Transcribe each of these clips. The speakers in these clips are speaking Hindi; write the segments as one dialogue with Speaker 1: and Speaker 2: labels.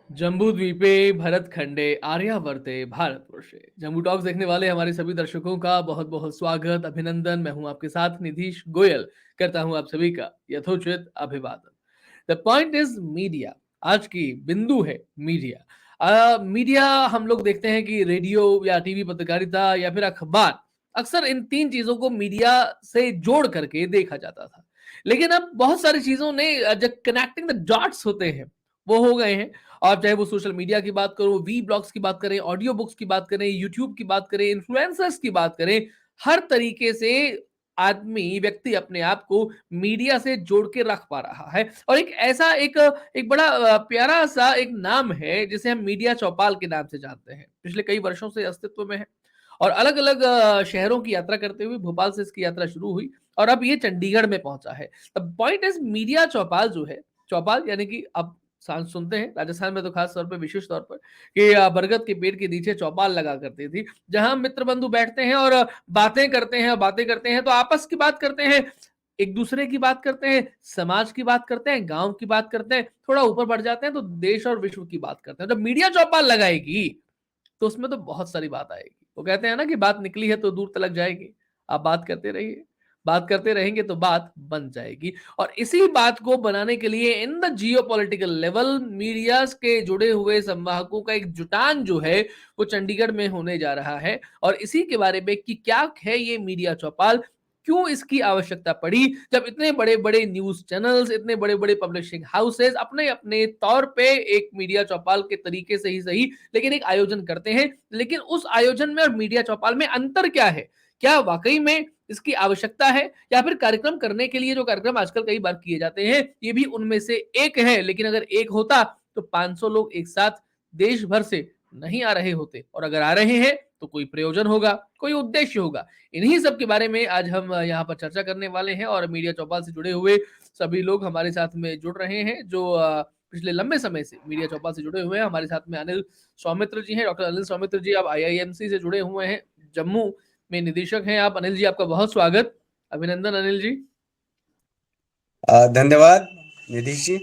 Speaker 1: जम्बूद्वीपे भरतखंडे आर्यावर्ते भारतवर्षे। जम्बू टॉक्स देखने वाले हमारे सभी दर्शकों का बहुत-बहुत स्वागत, अभिनंदन। मैं हूं आपके साथ निधीश गोयल, करता हूं आप सभी का यथोचित अभिवादन। The point is media. आज की बिंदु है मीडिया। मीडिया हम लोग देखते हैं कि रेडियो या टीवी पत्रकारिता या फिर अखबार, अक्सर इन 3 चीज़ों को मीडिया से जोड़ करके देखा जाता था। लेकिन अब बहुत सारी चीज़ों ने जो कनेक्टिंग द डॉट्स होते हैं, वो हो गए हैं। और चाहे वो सोशल मीडिया की बात करो, वी ब्लॉग्स की बात करें, ऑडियो बुक्स की बात करें, यूट्यूब की बात करें, इन्फ्लुएंसर्स की बात करें, हर तरीके से आदमी, व्यक्ति अपने आप को मीडिया से जोड़ के रख पा रहा है। और एक ऐसा एक बड़ा प्यारा-सा एक नाम है, जिसे हम मीडिया चौपाल के नाम से जानते हैं। पिछले कई वर्षों से अस्तित्व में है और अलग-अलग शहरों की यात्रा करते हुए भोपाल से इसकी यात्रा शुरू हुई और अब ये चंडीगढ़ में पहुँचा है। द पॉइंट इज़ मीडिया चौपाल जो है, चौपाल यानी कि अब सुनते हैं राजस्थान में तो खास तौर पे विशेष तौर पर कि बरगद के पेड़ के नीचे चौपाल लगा करती थी, जहां मित्र बंधु बैठते हैं और बातें करते हैं तो आपस की बात करते हैं, एक दूसरे की बात करते हैं, समाज की बात करते हैं, गांव की बात करते हैं, थोड़ा ऊपर बढ़ जाते हैं तो देश और विश्व की बात करते हैं। जब मीडिया चौपाल लगाएगी तो उसमें तो बहुत सारी बात आएगी। वो कहते हैं ना कि बात निकली है तो दूर तलक जाएगी। आप बात करते रहिए, बात करते रहेंगे तो बात बन जाएगी। और इसी बात को बनाने के लिए in the geopolitical level medias के जुड़े हुए संवाहकों का एक जुटान जो है, वो चंडीगढ़ में होने जा रहा है। और इसी के बारे में कि क्या है ये मीडिया चौपाल, क्यों इसकी आवश्यकता पड़ी, जब इतने बड़े-बड़े न्यूज़ चैनल्स, इतने बड़े-बड़े पब्लिशिंग हाउसेज़ अपने-अपने तौर पे एक मीडिया चौपाल के तरीके से ही सही, लेकिन एक आयोजन करते हैं। लेकिन उस आयोजन में और मीडिया चौपाल में अंतर क्या है? क्या वाक़ई में इसकी आवश्यकता है या फिर कार्यक्रम करने के लिए जो कार्यक्रम आजकल कई बार किए जाते हैं, ये भी उनमें से एक है। लेकिन अगर एक होता तो 500 लोग एक साथ देश भर से नहीं आ रहे होते और अगर आ रहे हैं तो कोई प्रयोजन होगा, कोई उद्देश्य होगा। इन्हीं सब के बारे में आज हम यहाँ पर चर्चा करने वाले हैं और मीडिया चौपाल से जुड़े हुए सभी लोग हमारे साथ में जुड़ रहे हैं जो पिछले लंबे समय से मीडिया चौपाल से जुड़े हुए हैं। हमारे साथ में अनिल सौमित्र जी हैं, डॉक्टर अनिल सौमित्र जी, आप आईआईएमसी से जुड़े हुए हैं, जम्मू में निदेशक हैं आप। अनिल जी, आपका बहुत स्वागत, अभिनंदन अनिल जी।
Speaker 2: धन्यवाद निधीश जी।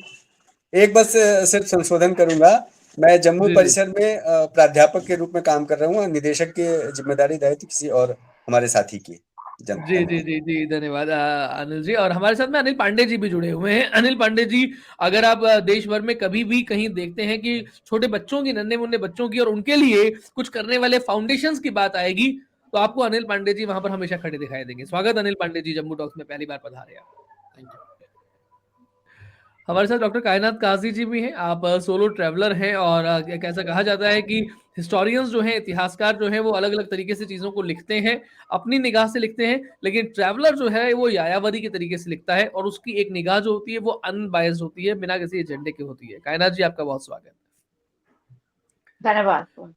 Speaker 2: एक बस सिर्फ संशोधन करूंगा। मैं जम्मू
Speaker 1: जी, जी।
Speaker 2: परिसर में प्राध्यापक के रूप में काम कर रहा हूँ। निदेशक की जिम्मेदारी दायित्व किसी और हमारे साथी की।
Speaker 1: जी, जी,
Speaker 2: धन्यवाद।
Speaker 1: जी, जी, धन्यवाद अनिल जी। और हमारे साथ में अनिल पांडे जी भी जुड़े हुए हैं। अनिल पांडे जी, अगर आप देश भर में कभी भी कहीं देखते हैं कि छोटे बच्चों की, नन्हे-मुन्ने बच्चों की और उनके लिए कुछ करने वाले फाउंडेशंस की बात आएगी, तो आपको अनिल पांडे जी वहाँ पर हमेशा खड़े दिखाई देंगे। स्वागत अनिल पांडे जी, जम्मू टॉक्स में पहली बार पधारे आप।
Speaker 3: Thank you.
Speaker 1: हमारे साथ डॉक्टर कायनात काजी जी भी हैं। आप सोलो ट्रैवलर हैं और एक ऐसा कहा जाता है कि हिस्टोरियंस जो हैं, इतिहासकार जो हैं, वो अलग-अलग तरीके से चीज़ों को लिखते हैं, अपनी निगाह से लिखते हैं, लेकिन ट्रैवलर जो है वो यायावरी के तरीके से लिखता है और उसकी एक निगाह जो होती है वो अनबायस्ड होती है, बिना किसी एजेंडे के होती है। कायनात जी, आपका बहुत स्वागत।
Speaker 4: धन्यवाद।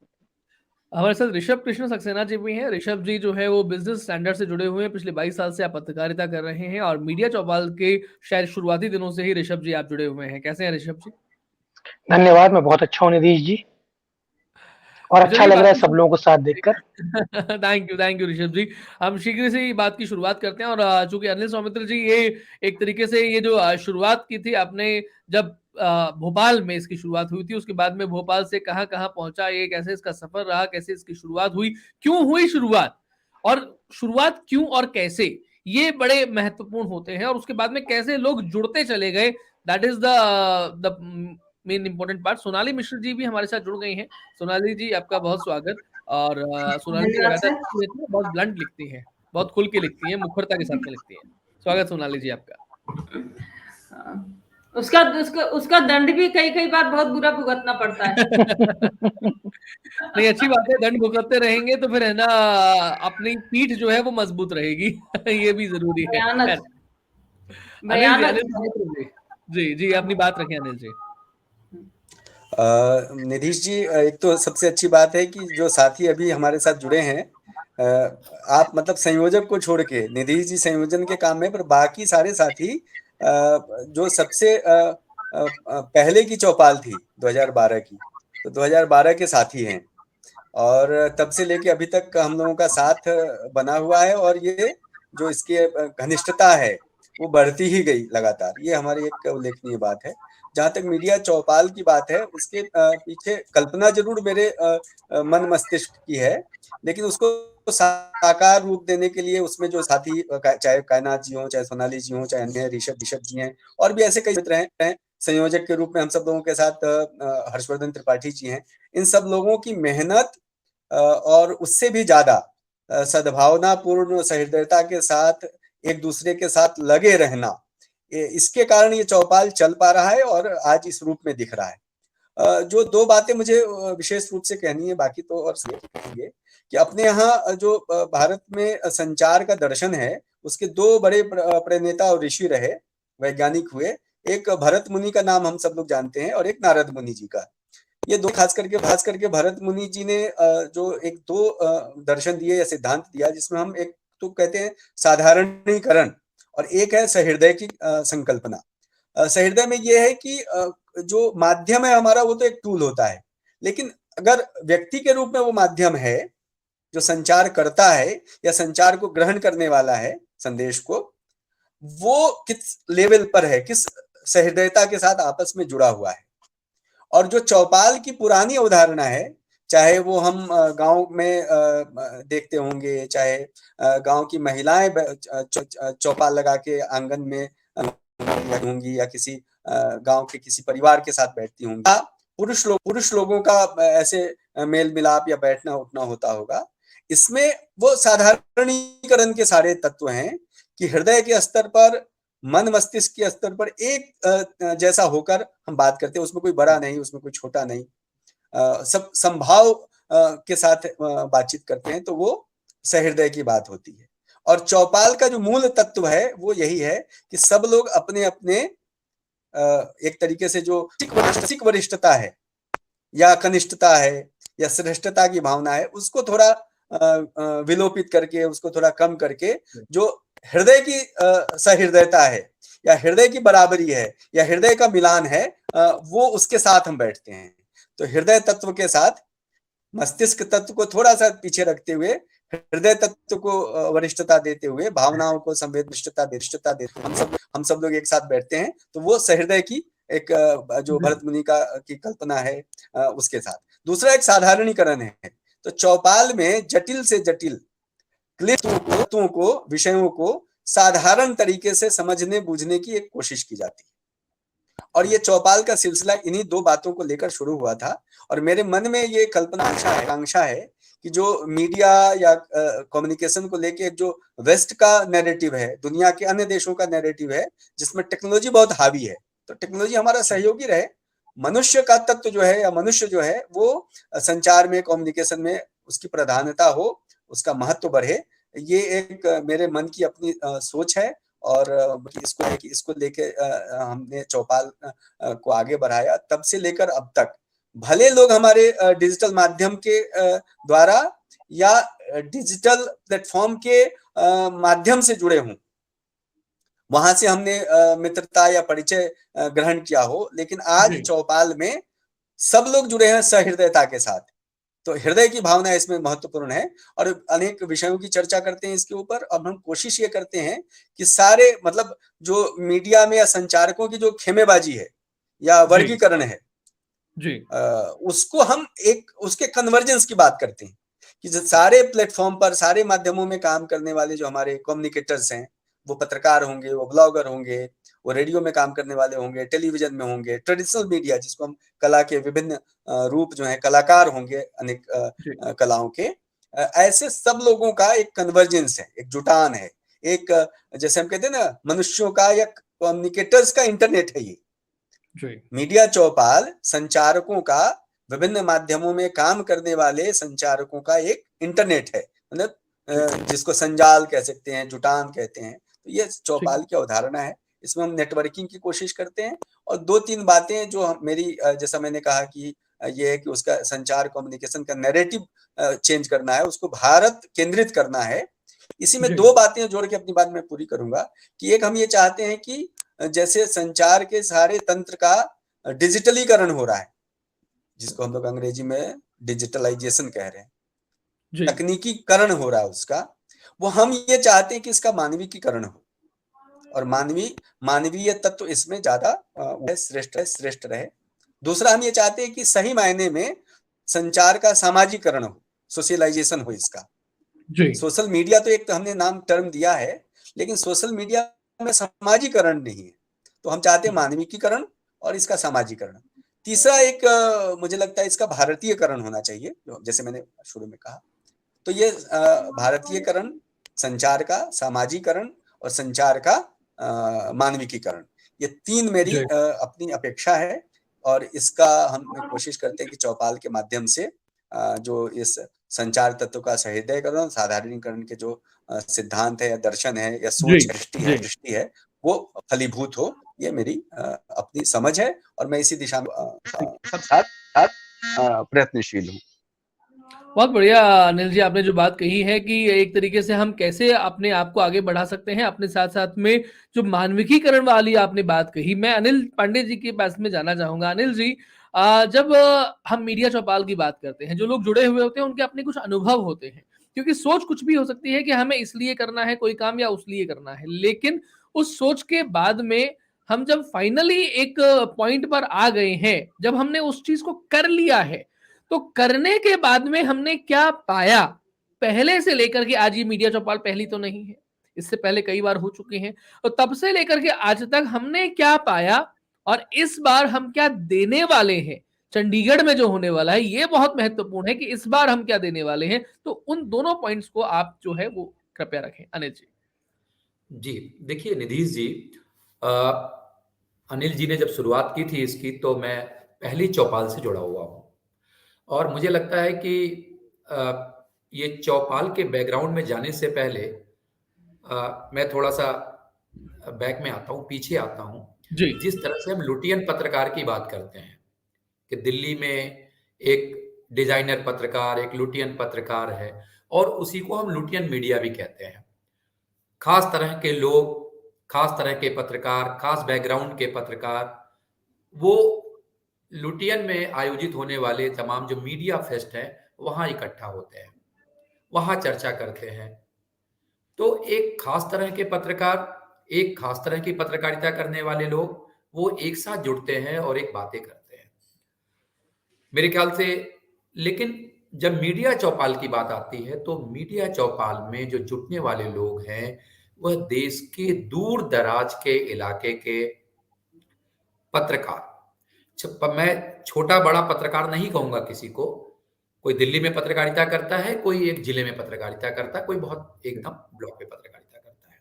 Speaker 1: हमारे साथ ऋषभ कृष्ण सक्सेना जी भी हैं। ऋषभ जी जो है वो बिज़नेस स्टैंडर्ड से जुड़े हुए हैं, पिछले 22 साल से आप पत्रकारिता कर रहे हैं और मीडिया चौपाल के शायद शुरुआती दिनों से ही ऋषभ जी आप जुड़े हुए हैं। कैसे हैं ऋषभ जी?
Speaker 3: धन्यवाद, मैं बहुत अच्छा हूँ निधीश जी और
Speaker 1: ऋषभ
Speaker 3: अच्छा
Speaker 1: जी,
Speaker 3: लग
Speaker 1: बात
Speaker 3: रहा है
Speaker 1: की
Speaker 3: सब लोगों को साथ देखकर।
Speaker 1: थैंक यू ऋषभ जी। हम शीघ्र से ही बात की शुरुआत करते हैं और चूंकि अनिल सौमित्र जी ये एक तरीके से ये जो शुरुआत की थी आपने, जब भोपाल में इसकी शुरुआत हुई थी, उसके बाद में भोपाल से कहाँ कहाँ पहुंचा ये, कैसे इसका सफर रहा, कैसे इसकी शुरुआत हुई, क्यों हुई शुरुआत, और शुरुआत क्यों और कैसे, ये बड़े महत्वपूर्ण होते हैं। और उसके बाद में कैसे लोग जुड़ते चले गए, that is the main important part. Sonali Mishra ji भी हमारे साथ जुड़ गई हैं। सोनाली जी, आपका बहुत स्वागत। और सोनाली जी
Speaker 4: धन्यवाद
Speaker 1: लगातार
Speaker 4: सर।
Speaker 1: लिखती रहती हैं, बहुत ब्लंट लिखती हैं, बहुत खुल के लिखती हैं, मुखरता के साथ में लिखती हैं। स्वागत सोनाली जी आपका।
Speaker 4: उसका उसका उसका दंड भी कई कई बार बहुत बुरा भुगतना पड़ता है।
Speaker 1: नहीं, अच्छी बात है, दंड भुगतते रहेंगे तो फिर है ना, अपनी पीठ जो है वो मजबूत रहेगी। ये भी जरूरी है।
Speaker 4: भयानक
Speaker 1: अनिल जी,
Speaker 4: भयानक।
Speaker 1: अनिल सौमित्र जी, जी जी, अपनी बात रखें अनिल जी।
Speaker 2: निधीश जी, एक तो सबसे अच्छी बात है कि जो साथी अभी हमारे साथ जुड़े हैं, आप मतलब संयोजक को छोड़ के, निधीश जी संयोजन के काम में, पर बाकी सारे साथी जो सबसे पहले की चौपाल थी 2012 की, तो 2012 के साथी हैं और तब से लेके अभी तक हम लोगों का साथ बना हुआ है और ये जो इसकी घनिष्ठता है वो बढ़ती ही गई लगातार। ये हमारी एक उल्लेखनीय बात है। जहां तक मीडिया चौपाल की बात है, उसके पीछे कल्पना जरूर मेरे मन मस्तिष्क की है, लेकिन उसको साकार रूप देने के लिए उसमें जो साथी, चाहे कायनात जी हो, चाहे सोनाली जी हो, चाहे अन्य ऋषभ जी हैं, और भी ऐसे कई मित्र हैं, संयोजक के रूप में हम सब लोगों के साथ हर्षवर्धन त्रिपाठी जी हैं। इन सब लोगों की मेहनत और उससे भी ज्यादा सद्भावनापूर्ण सहृदयता के साथ एक दूसरे के साथ लगे रहना, इसके कारण ये चौपाल चल पा रहा है और आज इस रूप में दिख रहा है। जो दो बातें मुझे विशेष रूप से कहनी है, बाकी तो और कहेंगे कि अपने यहाँ जो भारत में संचार का दर्शन है, उसके दो बड़े प्रणेता और ऋषि रहे, वैज्ञानिक हुए। एक भरत मुनि का नाम हम सब लोग जानते हैं और एक नारद मुनि जी का। ये दो खास करके भरत मुनि जी ने जो एक दो दर्शन दिए या सिद्धांत दिया, जिसमें हम एक तो कहते हैं साधारणीकरण और एक है सहृदय की संकल्पना। सहृदय में ये है कि जो माध्यम है हमारा, वो तो एक टूल होता है, लेकिन अगर व्यक्ति के रूप में वो माध्यम है जो संचार करता है या संचार को ग्रहण करने वाला है, संदेश को, वो किस लेवल पर है, किस सहृदयता के साथ आपस में जुड़ा हुआ है। और जो चौपाल की पुरानी अवधारणा है, चाहे वो हम गांव में देखते होंगे, चाहे गांव की महिलाएं चौपाल लगा के आंगन में होंगी, या किसी गांव के किसी परिवार के साथ बैठती होंगी, पुरुष लोगों का ऐसे मेल मिलाप या बैठना उठना होता होगा। इसमें वो साधारणीकरण के सारे तत्व हैं कि हृदय के स्तर पर, मन मस्तिष्क के स्तर पर एक जैसा होकर हम बात करते हैं। उसमें कोई बड़ा नहीं, उसमें कोई छोटा नहीं, सब संभाव के साथ बातचीत करते हैं, तो वो सहृदय की बात होती है। और चौपाल का जो मूल तत्व है वो यही है कि सब लोग अपने अपने एक तरीके से जो मानसिक वरिष्ठता है या कनिष्ठता है या श्रेष्ठता की भावना है, उसको थोड़ा विलोपित करके, उसको थोड़ा कम करके, जो हृदय की सहृदयता है या हृदय की बराबरी है या हृदय का मिलान है, वो उसके साथ हम बैठते हैं। तो हृदय तत्व के साथ मस्तिष्क तत्व को थोड़ा सा पीछे रखते हुए, हृदय तत्व को वरिष्ठता देते हुए, भावनाओं को संवेदनशीलता देते हम सब लोग एक साथ बैठते हैं, तो वो सहृदय की एक जो भरत मुनि का की कल्पना है, उसके साथ। दूसरा एक साधारणीकरण है। तो चौपाल में जटिल से जटिल तत्वों को, विषयों को साधारण तरीके से समझने बूझने की एक कोशिश की जाती है। और ये चौपाल का सिलसिला इन्हीं दो बातों को लेकर शुरू हुआ था। और मेरे मन में ये कल्पना आकांक्षा है कि जो मीडिया या कम्युनिकेशन को लेके जो वेस्ट का नैरेटिव है, दुनिया के अन्य देशों का नैरेटिव है, जिसमें टेक्नोलॉजी बहुत हावी है, तो टेक्नोलॉजी हमारा सहयोगी रहे, मनुष्य का तत्व जो है या मनुष्य जो है वो संचार में, कम्युनिकेशन में उसकी प्रधानता हो, उसका महत्व बढ़े। ये एक मेरे मन की अपनी सोच है। और इसको लेके हमने चौपाल को आगे बढ़ाया। तब से लेकर अब तक भले लोग हमारे डिजिटल माध्यम के द्वारा या डिजिटल प्लेटफॉर्म के माध्यम से जुड़े हों, वहां से हमने मित्रता या परिचय ग्रहण किया हो, लेकिन आज चौपाल में सब लोग जुड़े हैं सहृदयता के साथ। तो हृदय की भावना इसमें महत्वपूर्ण है और अनेक विषयों की चर्चा करते हैं इसके ऊपर। अब हम कोशिश ये करते हैं कि सारे, मतलब जो मीडिया में या संचारकों की जो खेमेबाजी है या वर्गीकरण है जी, उसको हम एक उसके कन्वर्जेंस की बात करते हैं कि जो सारे प्लेटफॉर्म पर, सारे माध्यमों में काम करने वाले जो हमारे कम्युनिकेटर्स हैं, वो पत्रकार होंगे, वो ब्लॉगर होंगे, वो रेडियो में काम करने वाले होंगे, टेलीविजन में होंगे, ट्रेडिशनल मीडिया जिसको हम कला के विभिन्न रूप जो है, कलाकार होंगे अनेक कलाओं के, ऐसे सब लोगों का एक कन्वर्जेंस है, एक जुटान है, एक जैसे हम कहते हैं ना मनुष्यों का या कम्युनिकेटर्स का इंटरनेट है। ये मीडिया चौपाल संचारकों का, विभिन्न माध्यमों में काम करने वाले संचारकों का एक इंटरनेट है, मतलब जिसको संजाल कह सकते हैं, जुटान कहते हैं। तो ये चौपाल की अवधारणा है। इसमें हम नेटवर्किंग की कोशिश करते हैं। और दो तीन बातें जो मेरी, जैसा मैंने कहा कि ये है कि उसका संचार कम्युनिकेशन का नैरेटिव चेंज करना है, उसको भारत केंद्रित करना है। इसी में दो बातें जोड़ के अपनी बात मैं पूरी करूंगा कि एक, हम ये चाहते हैं कि जैसे संचार के सारे तंत्र का डिजिटलीकरण हो रहा है, जिसको हम लोग अंग्रेजी में डिजिटलाइजेशन कह रहे हैं, तकनीकीकरण हो रहा है उसका, वो हम ये चाहते हैं कि इसका मानवीकीकरण हो। और मानवीय तत्व इसमें ज्यादा श्रेष्ठ रहे। दूसरा, हम ये चाहते हैं कि सही मायने में संचार का सामाजिकरण हो, सोशलाइजेशन हो इसका।
Speaker 1: जी
Speaker 2: सोशल मीडिया तो एक तो हमने नाम टर्म दिया है, लेकिन सोशल मीडिया में सामाजिकरण नहीं है, तो हम चाहते हैं मानविकीकरण और इसका सामाजिकरण। तीसरा एक मुझे लगता है इसका भारतीयकरण होना चाहिए, जैसे मैंने शुरू में कहा। तो ये भारतीयकरण, संचार का सामाजिकरण और संचार का मानविकीकरण, ये 3 मेरी अपनी अपेक्षा है। और इसका हम कोशिश करते हैं कि चौपाल के माध्यम से जो इस संचार तत्व का सहृदयकरण, साधारणीकरण के जो सिद्धांत है या दर्शन है या सोच दृष्टि है वो फलीभूत हो। ये मेरी अपनी समझ है और मैं इसी दिशा में सब साथ प्रयत्नशील हूँ।
Speaker 1: बहुत बढ़िया अनिल जी, आपने जो बात कही है कि एक तरीके से हम कैसे अपने आप को आगे बढ़ा सकते हैं, अपने साथ साथ में जो मानविकीकरण वाली आपने बात कही, मैं अनिल पांडे जी के पास में जाना चाहूंगा। अनिल जी, जब हम मीडिया चौपाल की बात करते हैं, जो लोग जुड़े हुए होते हैं उनके अपने कुछ अनुभव होते हैं, क्योंकि सोच कुछ भी हो सकती है कि हमें इसलिए करना है कोई काम या उसलिए करना है, लेकिन उस सोच के बाद में हम जब फाइनली एक पॉइंट पर आ गए हैं, जब हमने उस चीज को कर लिया है, तो करने के बाद में हमने क्या पाया, पहले से लेकर के आज, ये मीडिया चौपाल पहली तो नहीं है, इससे पहले कई बार हो चुके हैं, तो तब से लेकर के आज तक हमने क्या पाया और इस बार हम क्या देने वाले हैं। चंडीगढ़ में जो होने वाला है ये बहुत महत्वपूर्ण है कि इस बार हम क्या देने वाले हैं, तो उन दोनों पॉइंट्स को आप जो है वो कृपया रखें। अनिल जी।
Speaker 5: जी देखिए निधीश जी, अनिल जी ने जब शुरुआत की थी इसकी, तो मैं पहली चौपाल से जुड़ा हुआ हूँ और मुझे लगता है कि ये चौपाल के बैकग्राउंड में जाने से पहले मैं थोड़ा सा बैक में आता हूँ, पीछे आता हूँ।
Speaker 1: जी
Speaker 5: जिस तरह से हम लुटियन पत्रकार की बात करते हैं कि दिल्ली में एक डिजाइनर पत्रकार, एक लुटियन पत्रकार है और उसी को हम लुटियन मीडिया भी कहते हैं। खास तरह के लोग, खास तरह के पत्रकार, खास बैकग्राउंड के पत्रकार, वो लुटियन में आयोजित होने वाले तमाम जो मीडिया फेस्ट हैं वहां इकट्ठा होते हैं, वहां चर्चा करते हैं। तो एक खास तरह के पत्रकार, एक खास तरह की पत्रकारिता करने वाले लोग, वो एक साथ जुड़ते हैं और एक बातें करते हैं मेरे ख्याल से। लेकिन जब मीडिया चौपाल की बात आती है तो मीडिया चौपाल में जो जुटने वाले लोग हैं वह देश के दूर दराज के इलाके के पत्रकार, मैं छोटा बड़ा पत्रकार नहीं कहूंगा किसी को, कोई दिल्ली में पत्रकारिता करता है, कोई एक जिले में पत्रकारिता करता है, कोई बहुत एकदम ब्लॉक पे पत्रकारिता करता है।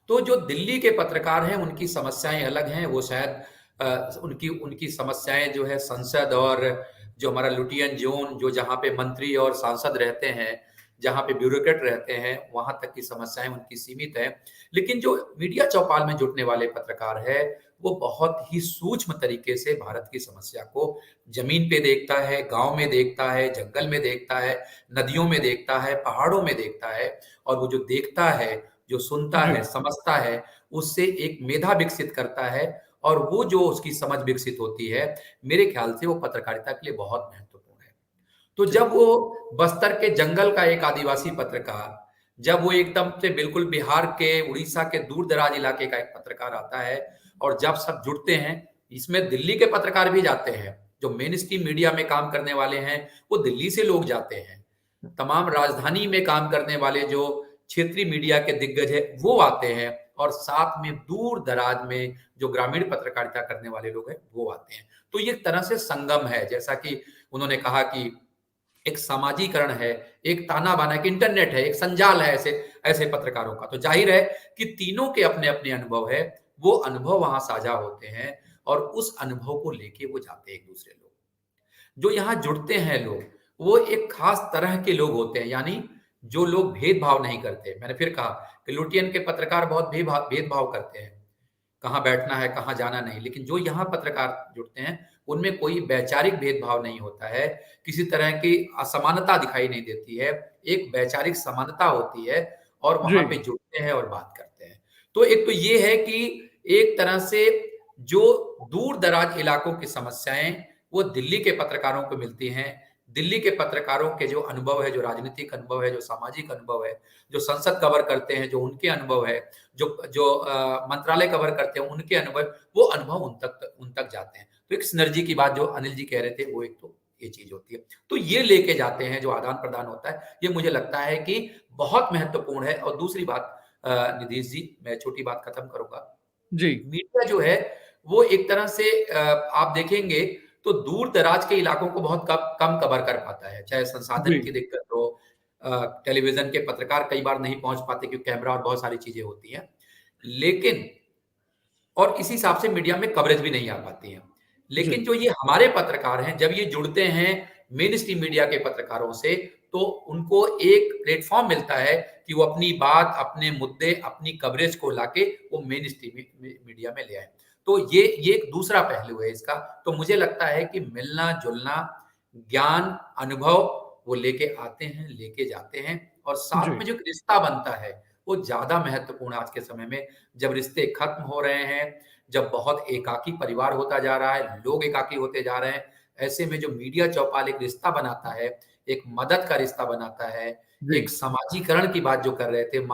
Speaker 5: तो जो दिल्ली के पत्रकार हैं उनकी समस्याएं अलग हैं, वो शायद उनकी उनकी समस्याएं जो है संसद और जो हमारा लुटियन जोन, जो जहाँ पे मंत्री और सांसद रहते हैं, जहाँ पे ब्यूरोक्रेट रहते हैं, वहां तक की समस्याएं उनकी सीमित है। लेकिन जो मीडिया चौपाल में जुटने वाले पत्रकार है वो बहुत ही सूक्ष्म तरीके से भारत की समस्या को जमीन पे देखता है, गांव में देखता है, जंगल में देखता है, नदियों में देखता है, पहाड़ों में देखता है। और वो जो देखता है, जो सुनता है, समझता है, उससे एक मेधा विकसित करता है और वो जो उसकी समझ विकसित होती है, मेरे ख्याल से वो पत्रकारिता के लिए बहुत महत्वपूर्ण है। तो जब वो बस्तर के जंगल का एक आदिवासी पत्रकार, जब वो एकदम से बिल्कुल बिहार के, उड़ीसा के दूर दराज इलाके का एक पत्रकार आता है और जब सब जुड़ते हैं, इसमें दिल्ली के पत्रकार भी जाते हैं, जो मेन स्ट्रीम मीडिया में काम करने वाले हैं वो दिल्ली से लोग जाते हैं, तमाम राजधानी में काम करने वाले जो क्षेत्रीय मीडिया के दिग्गज है वो आते हैं और साथ में दूर दराज में जो ग्रामीण पत्रकारिता करने वाले लोग हैं वो आते हैं। तो ये तरह से संगम है, जैसा कि उन्होंने कहा कि एक सामाजिकरण है, एक ताना बाना, एक इंटरनेट है, एक संजाल है ऐसे ऐसे पत्रकारों का। तो जाहिर है कि तीनों के अपने अपने अनुभव है, वो अनुभव वहां साझा होते हैं और उस अनुभव को लेके वो जाते हैं एक दूसरे लोग। जो यहाँ जुड़ते हैं लोग, वो एक खास तरह के लोग होते हैं, यानी जो लोग भेदभाव नहीं करते। मैंने फिर कहा कि लुटियन के पत्रकार बहुत भेदभाव करते हैं, कहाँ बैठना है, कहाँ जाना नहीं। लेकिन जो यहाँ पत्रकार जुड़ते हैं उनमें कोई वैचारिक भेदभाव नहीं होता है, किसी तरह की असमानता दिखाई नहीं देती है, एक वैचारिक समानता होती है और वहां पे जुड़ते हैं और बात करते हैं। तो एक तो ये है कि एक तरह से जो दूर दराज इलाकों की समस्याएं वो दिल्ली के पत्रकारों को मिलती हैं, दिल्ली के पत्रकारों के जो अनुभव है, जो राजनीतिक अनुभव है, जो सामाजिक अनुभव है, जो संसद कवर करते हैं, जो उनके अनुभव है, जो जो मंत्रालय कवर करते हैं, उनके अनुभव, वो अनुभव उन तक जाते हैं। तो एक सिनर्जी की बात जो अनिल जी कह रहे थे, वो एक तो ये चीज होती है। तो ये लेके जाते हैं, जो आदान प्रदान होता है, ये मुझे लगता है कि बहुत महत्वपूर्ण है। और दूसरी बात, निधीश जी, मैं छोटी बात खत्म करूंगा।
Speaker 1: जी।
Speaker 5: मीडिया जो है वो एक तरह से आप देखेंगे तो दूर दराज के इलाकों को बहुत कम कवर कर पाता है, चाहे संसाधन
Speaker 1: जी।
Speaker 5: की दिक्कत हो, टेलीविजन के पत्रकार कई बार नहीं पहुंच पाते क्योंकि कैमरा और बहुत सारी चीजें होती हैं, लेकिन और इसी हिसाब से मीडिया में कवरेज भी नहीं आ पाती है। लेकिन
Speaker 1: जी।
Speaker 5: जो ये हमारे पत्रकार हैं, जब ये जुड़ते हैं मेन स्ट्रीम मीडिया के पत्रकारों से, तो उनको एक प्लेटफॉर्म मिलता है कि वो अपनी बात, अपने मुद्दे, अपनी कवरेज को लाके वो मेन स्ट्रीम मीडिया में ले आए। तो ये एक दूसरा पहलू है इसका। तो मुझे लगता है कि मिलना जुलना, ज्ञान, अनुभव वो लेके आते हैं, लेके जाते हैं, और साथ
Speaker 1: जी।
Speaker 5: में जो एक रिश्ता बनता है वो ज्यादा महत्वपूर्ण आज के समय में, जब रिश्ते खत्म हो रहे हैं, जब बहुत एकाकी परिवार होता जा रहा है, लोग एकाकी होते जा रहे हैं, ऐसे में जो मीडिया चौपाल एक रिश्ता बनाता है, एक मदद का रिश्ता बनाता है,
Speaker 1: जी।
Speaker 5: एक समाजीकरण की बात जो कर रहे थे,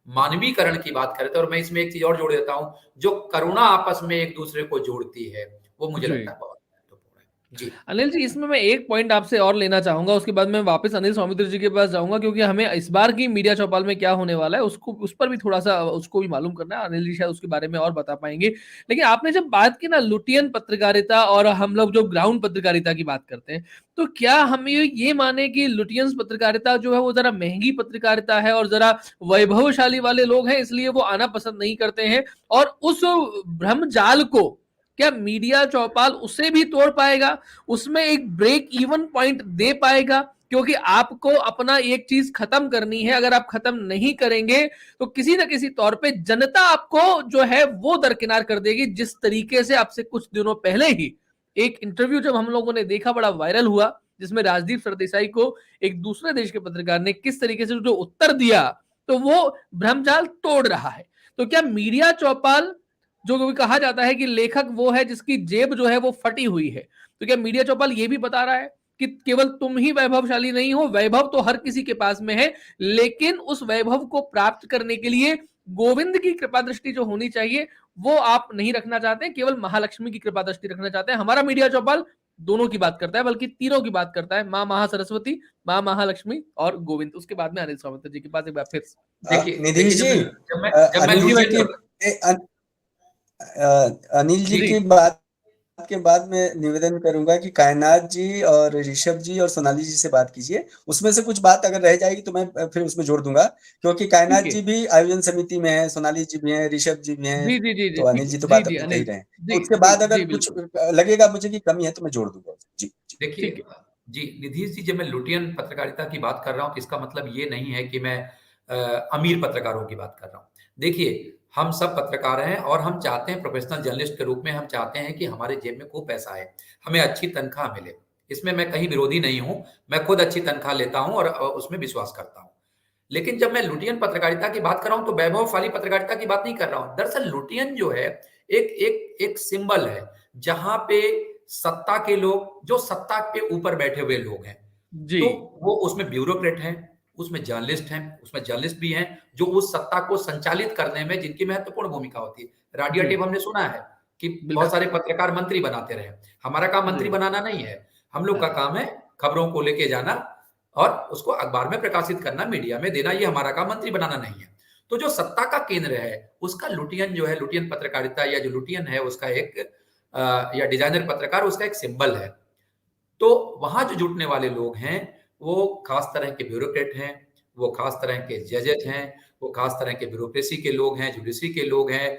Speaker 5: मानवीकरण की बात कर रहे थे, और मैं इसमें एक चीज और जोड़ देता हूं, जो करुणा आपस में एक दूसरे को जोड़ती है, वो मुझे
Speaker 1: जी।
Speaker 5: लगता है बहुत महत्वपूर्ण है। जी।
Speaker 1: अनिल जी, इसमें मैं एक पॉइंट आपसे और लेना चाहूंगा, उसके बाद मैं वापस अनिल सौमित्र जी के पास जाऊंगा, क्योंकि हमें इस बार की मीडिया चौपाल में क्या होने वाला है उसको, उस पर भी थोड़ा सा उसको भी मालूम करना है। अनिल जी शायद उसके बारे में और बता पाएंगे। लेकिन आपने जब बात की ना लुटियन पत्रकारिता, और हम लोग जो ग्राउंड पत्रकारिता की बात करते हैं, तो क्या हम ये माने कि लुटियंस पत्रकारिता जो है वो जरा महंगी पत्रकारिता है और जरा वैभवशाली वाले लोग हैं इसलिए वो आना पसंद नहीं करते हैं, और उस भ्रम जाल को क्या मीडिया चौपाल उसे भी तोड़ पाएगा, उसमें एक ब्रेक इवन पॉइंट दे पाएगा? क्योंकि आपको अपना एक चीज खत्म करनी है, अगर आप खत्म नहीं करेंगे तो किसी ना किसी तौर पे जनता आपको जो है वो दरकिनार कर देगी। जिस तरीके से आपसे कुछ दिनों पहले ही एक इंटरव्यू जब हम लोगों ने देखा, बड़ा वायरल हुआ, जिसमें राजदीप सरदेसाई को एक दूसरे देश के पत्रकार ने किस तरीके से जो उत्तर दिया, तो वो भ्रमजाल तोड़ रहा है। तो क्या मीडिया चौपाल, जो भी कहा जाता है कि लेखक वो है जिसकी जेब जो है वो फटी हुई है, तो क्या मीडिया चौपाल ये भी बता रहा है कि केवल तुम ही वैभवशाली नहीं हो, वैभव तो हर किसी के पास में है, लेकिन उस वैभव को प्राप्त करने के लिए गोविंद की कृपा दृष्टि जो होनी चाहिए वो आप नहीं रखना चाहते, केवल महालक्ष्मी की कृपा दृष्टि रखना चाहते हैं? हमारा मीडिया चौपाल दोनों की बात करता है, बल्कि तीनों की बात करता है, माँ महासरस्वती, माँ महालक्ष्मी और गोविंद। उसके बाद में अनिल सौमित्र जी के पास एक बार फिर
Speaker 5: देखिए
Speaker 2: निधीश जी,
Speaker 5: जब मैं
Speaker 2: अनिल जी
Speaker 5: लुटियन
Speaker 2: की अनिल जी
Speaker 1: जी।
Speaker 2: की बात के बाद मैं निवेदन करूंगा कि कायनात जी और ऋषभ जी और सोनाली जी से बात कीजिए। उसमें से कुछ बात अगर रह जाएगी तो मैं फिर उसमें जोड़ दूंगा, क्योंकि कायनात
Speaker 1: ठीक है।
Speaker 2: जी भी आयोजन समिति में है, सोनाली जी भी हैं, ऋषभ जी भी हैं,
Speaker 1: जी जी जी जी
Speaker 2: तो अनिल
Speaker 1: ठीक
Speaker 2: जी
Speaker 1: है।
Speaker 2: तो
Speaker 1: जी
Speaker 2: बात
Speaker 1: जी
Speaker 2: अपनी कह ही
Speaker 1: अनिल
Speaker 2: रहे हैं।
Speaker 1: जी
Speaker 2: तो उसके
Speaker 1: जी
Speaker 2: बाद अगर
Speaker 1: जी
Speaker 2: कुछ
Speaker 1: बिल्कुल
Speaker 2: लगेगा मुझे कि कमी है तो मैं जोड़ दूंगा। जी जी
Speaker 5: देखिए
Speaker 1: ठीक है।
Speaker 5: जी, निधीश जी, जब मैं लुटियन पत्रकारिता की बात कर रहा हूँ तो इसका मतलब ये नहीं है कि मैं अमीर पत्रकारों की बात कर रहा हूँ। देखिए, हम सब पत्रकार हैं और हम चाहते हैं, प्रोफेशनल जर्नलिस्ट के रूप में हम चाहते हैं कि हमारे जेब में खूब पैसा आए, हमें अच्छी तनख्वाह मिले। इसमें मैं कहीं विरोधी नहीं हूँ, मैं खुद अच्छी तनख्वाह लेता हूँ और उसमें विश्वास करता हूँ। लेकिन जब मैं लुटियन पत्रकारिता की बात कर रहा हूँ तो वैभवशाली पत्रकारिता की बात नहीं कर रहा हूँ। दरअसल लुटियन जो है एक सिंबल है, जहाँ पे सत्ता के लोग, जो सत्ता के ऊपर बैठे हुए लोग हैं,
Speaker 1: जी
Speaker 5: तो वो उसमें ब्यूरोक्रेट हैं, उसमें जर्नलिस्ट हैं, उसमें जर्नलिस्ट भी हैं जो उस सत्ता को संचालित करने में जिनकी महत्वपूर्ण भूमिका होती है। रेडियो
Speaker 1: जी
Speaker 5: टेप हमने सुना है कि बहुत
Speaker 1: बिल्कुल
Speaker 5: सारे पत्रकार मंत्री बनाते रहे। हमारा काम मंत्री
Speaker 1: जी
Speaker 5: बनाना नहीं है, हम लोग का
Speaker 1: हाँ,
Speaker 5: काम है खबरों को लेके जाना और उसको अखबार में प्रकाशित करना, मीडिया में देना, ये हमारा काम, मंत्री बनाना नहीं है। तो जो सत्ता का केंद्र है, उसका लुटियन जो है, लुटियन पत्रकारिता या जो लुटियन है उसका एक या डिजाइनर पत्रकार उसका एक सिंबल है। तो वहां जो जुटने वाले लोग हैं वो खास तरह के ब्यूरोक्रेट हैं, वो खास तरह के जजेस हैं, वो खास तरह के ब्यूरोक्रेसी के लोग हैं, जुडिशरी के लोग हैं,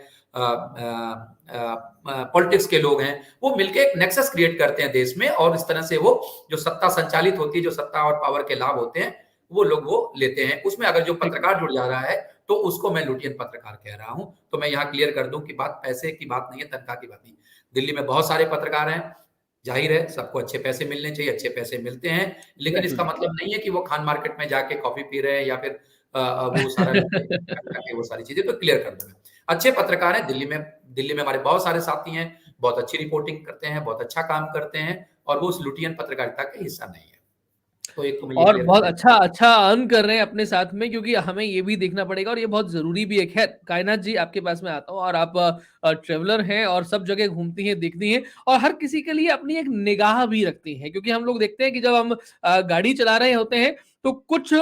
Speaker 5: पॉलिटिक्स के लोग हैं। वो मिलकर एक नेक्सस क्रिएट करते हैं देश में, और इस तरह से वो जो सत्ता संचालित होती है, जो सत्ता और पावर के लाभ होते हैं, वो लोग वो लेते हैं। उसमें अगर जो
Speaker 1: ठीक है।
Speaker 5: पत्रकार जुड़ जा रहा है तो उसको मैं लुटियन पत्रकार कह रहा हूं। तो मैं यहाँ क्लियर कर दूं कि बात पैसे की बात नहीं है, तनख्वाह की बात नहीं। दिल्ली में बहुत सारे पत्रकार हैं, जाहिर है सबको अच्छे पैसे मिलने चाहिए, अच्छे पैसे मिलते हैं, लेकिन इसका
Speaker 1: एग्जैक्टली
Speaker 5: मतलब नहीं है कि वो खान मार्केट में जाके कॉफी पी रहे हैं या फिर वो सारा वो सारी चीजें। तो क्लियर कर दूं मैं, अच्छे पत्रकार हैं दिल्ली में हमारे बहुत सारे साथी हैं, बहुत अच्छी रिपोर्टिंग करते हैं, बहुत अच्छा काम करते हैं, और वो उस लुटियन पत्रकारिता का हिस्सा नहीं है। तो एक तो मुझे
Speaker 1: और
Speaker 5: क्लियर
Speaker 1: बहुत
Speaker 5: कर दें।
Speaker 1: अच्छा अर्न कर रहे हैं अपने साथ में, क्योंकि हमें ये भी देखना पड़ेगा और ये बहुत ज़रूरी भी है। ख़ैर कायनात जी, आपके पास मैं आता हूँ और आप ट्रैवलर हैं और सब जगह घूमती हैं, देखती हैं और हर किसी के लिए अपनी एक निगाह भी रखती हैं, क्योंकि हम लोग देखते हैं कि जब हम गाड़ी चला रहे होते हैं तो कुछ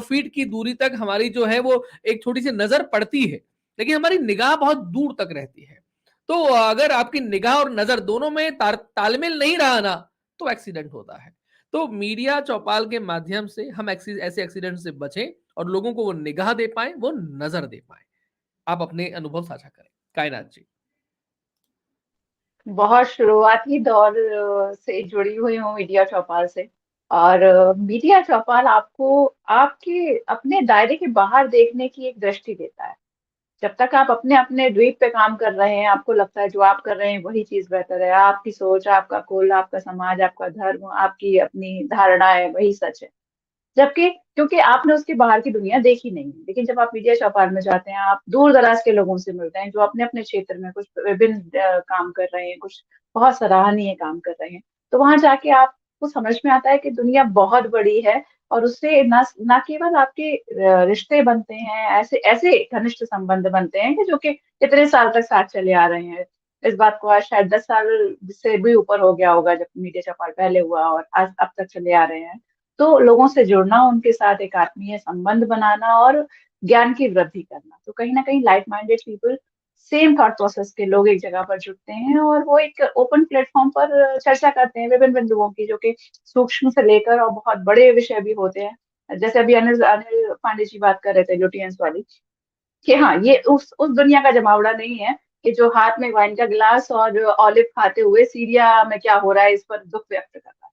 Speaker 1: फीट की दूरी तक हमारी जो है वो एक छोटी-सी नज़र पड़ती है, लेकिन हमारी निगाह बहुत दूर तक रहती है। तो अगर आपकी निगाह और नज़र दोनों में तालमेल नहीं रहा ना, तो एक्सीडेंट होता है। तो मीडिया चौपाल के माध्यम से हम ऐसे एक्सीडेंट से बचें और लोगों को वो निगाह दे पाएँ, वो नज़र दे पाएँ। आप अपने अनुभव साझा करें। कायनात जी।
Speaker 6: बहुत शुरुआती दौर से जुड़ी हुई हूँ मीडिया चौपाल से। और मीडिया चौपाल आपको आपके अपने दायरे के बाहर देखने की एक दृष्टि देता है। जब तक आप अपने अपने द्वीप पे काम कर रहे हैं, आपको लगता है जो आप कर रहे हैं वही चीज बेहतर है, आपकी सोच, आपका कुल, आपका समाज, आपका धर्म, आपकी अपनी धारणा है, वही सच है। जबकि क्योंकि आपने उसके बाहर की दुनिया देखी नहीं है। लेकिन जब आप मीडिया चौपाल में जाते हैं, आप दूर दराज के लोगों से मिलते हैं जो अपने अपने क्षेत्र में कुछ विभिन्न काम कर रहे हैं, कुछ बहुत सराहनीय काम कर रहे हैं। तो वहां जाके आपको समझ में आता है कि दुनिया बहुत बड़ी है और उससे ना केवल आपके रिश्ते बनते हैं, ऐसे ऐसे घनिष्ठ संबंध बनते हैं कि जो कि इतने साल तक साथ चले आ रहे हैं। इस बात को आज शायद 10 साल से भी ऊपर हो गया होगा जब मीडिया चौपाल पहले हुआ और आज अब तक चले आ रहे हैं। तो लोगों से जुड़ना, उनके साथ एक आत्मीय संबंध बनाना और ज्ञान की वृद्धि करना। तो कहीं ना कहीं like minded people, same thought process के लोग एक जगह पर जुटते हैं और वो एक ओपन प्लेटफॉर्म पर चर्चा करते हैं विभिन्न बिंदुओं की, जो कि सूक्ष्म से लेकर और बहुत बड़े विषय भी होते हैं। जैसे अभी अनिल अनिल पांडे जी बात कर रहे थे लुटियंस वाली, कि हाँ, ये उस दुनिया का जमावड़ा नहीं है कि जो हाथ में वाइन का गिलास और ऑलिव खाते हुए सीरिया में क्या हो रहा है इस पर दुख व्यक्त कर रहा है।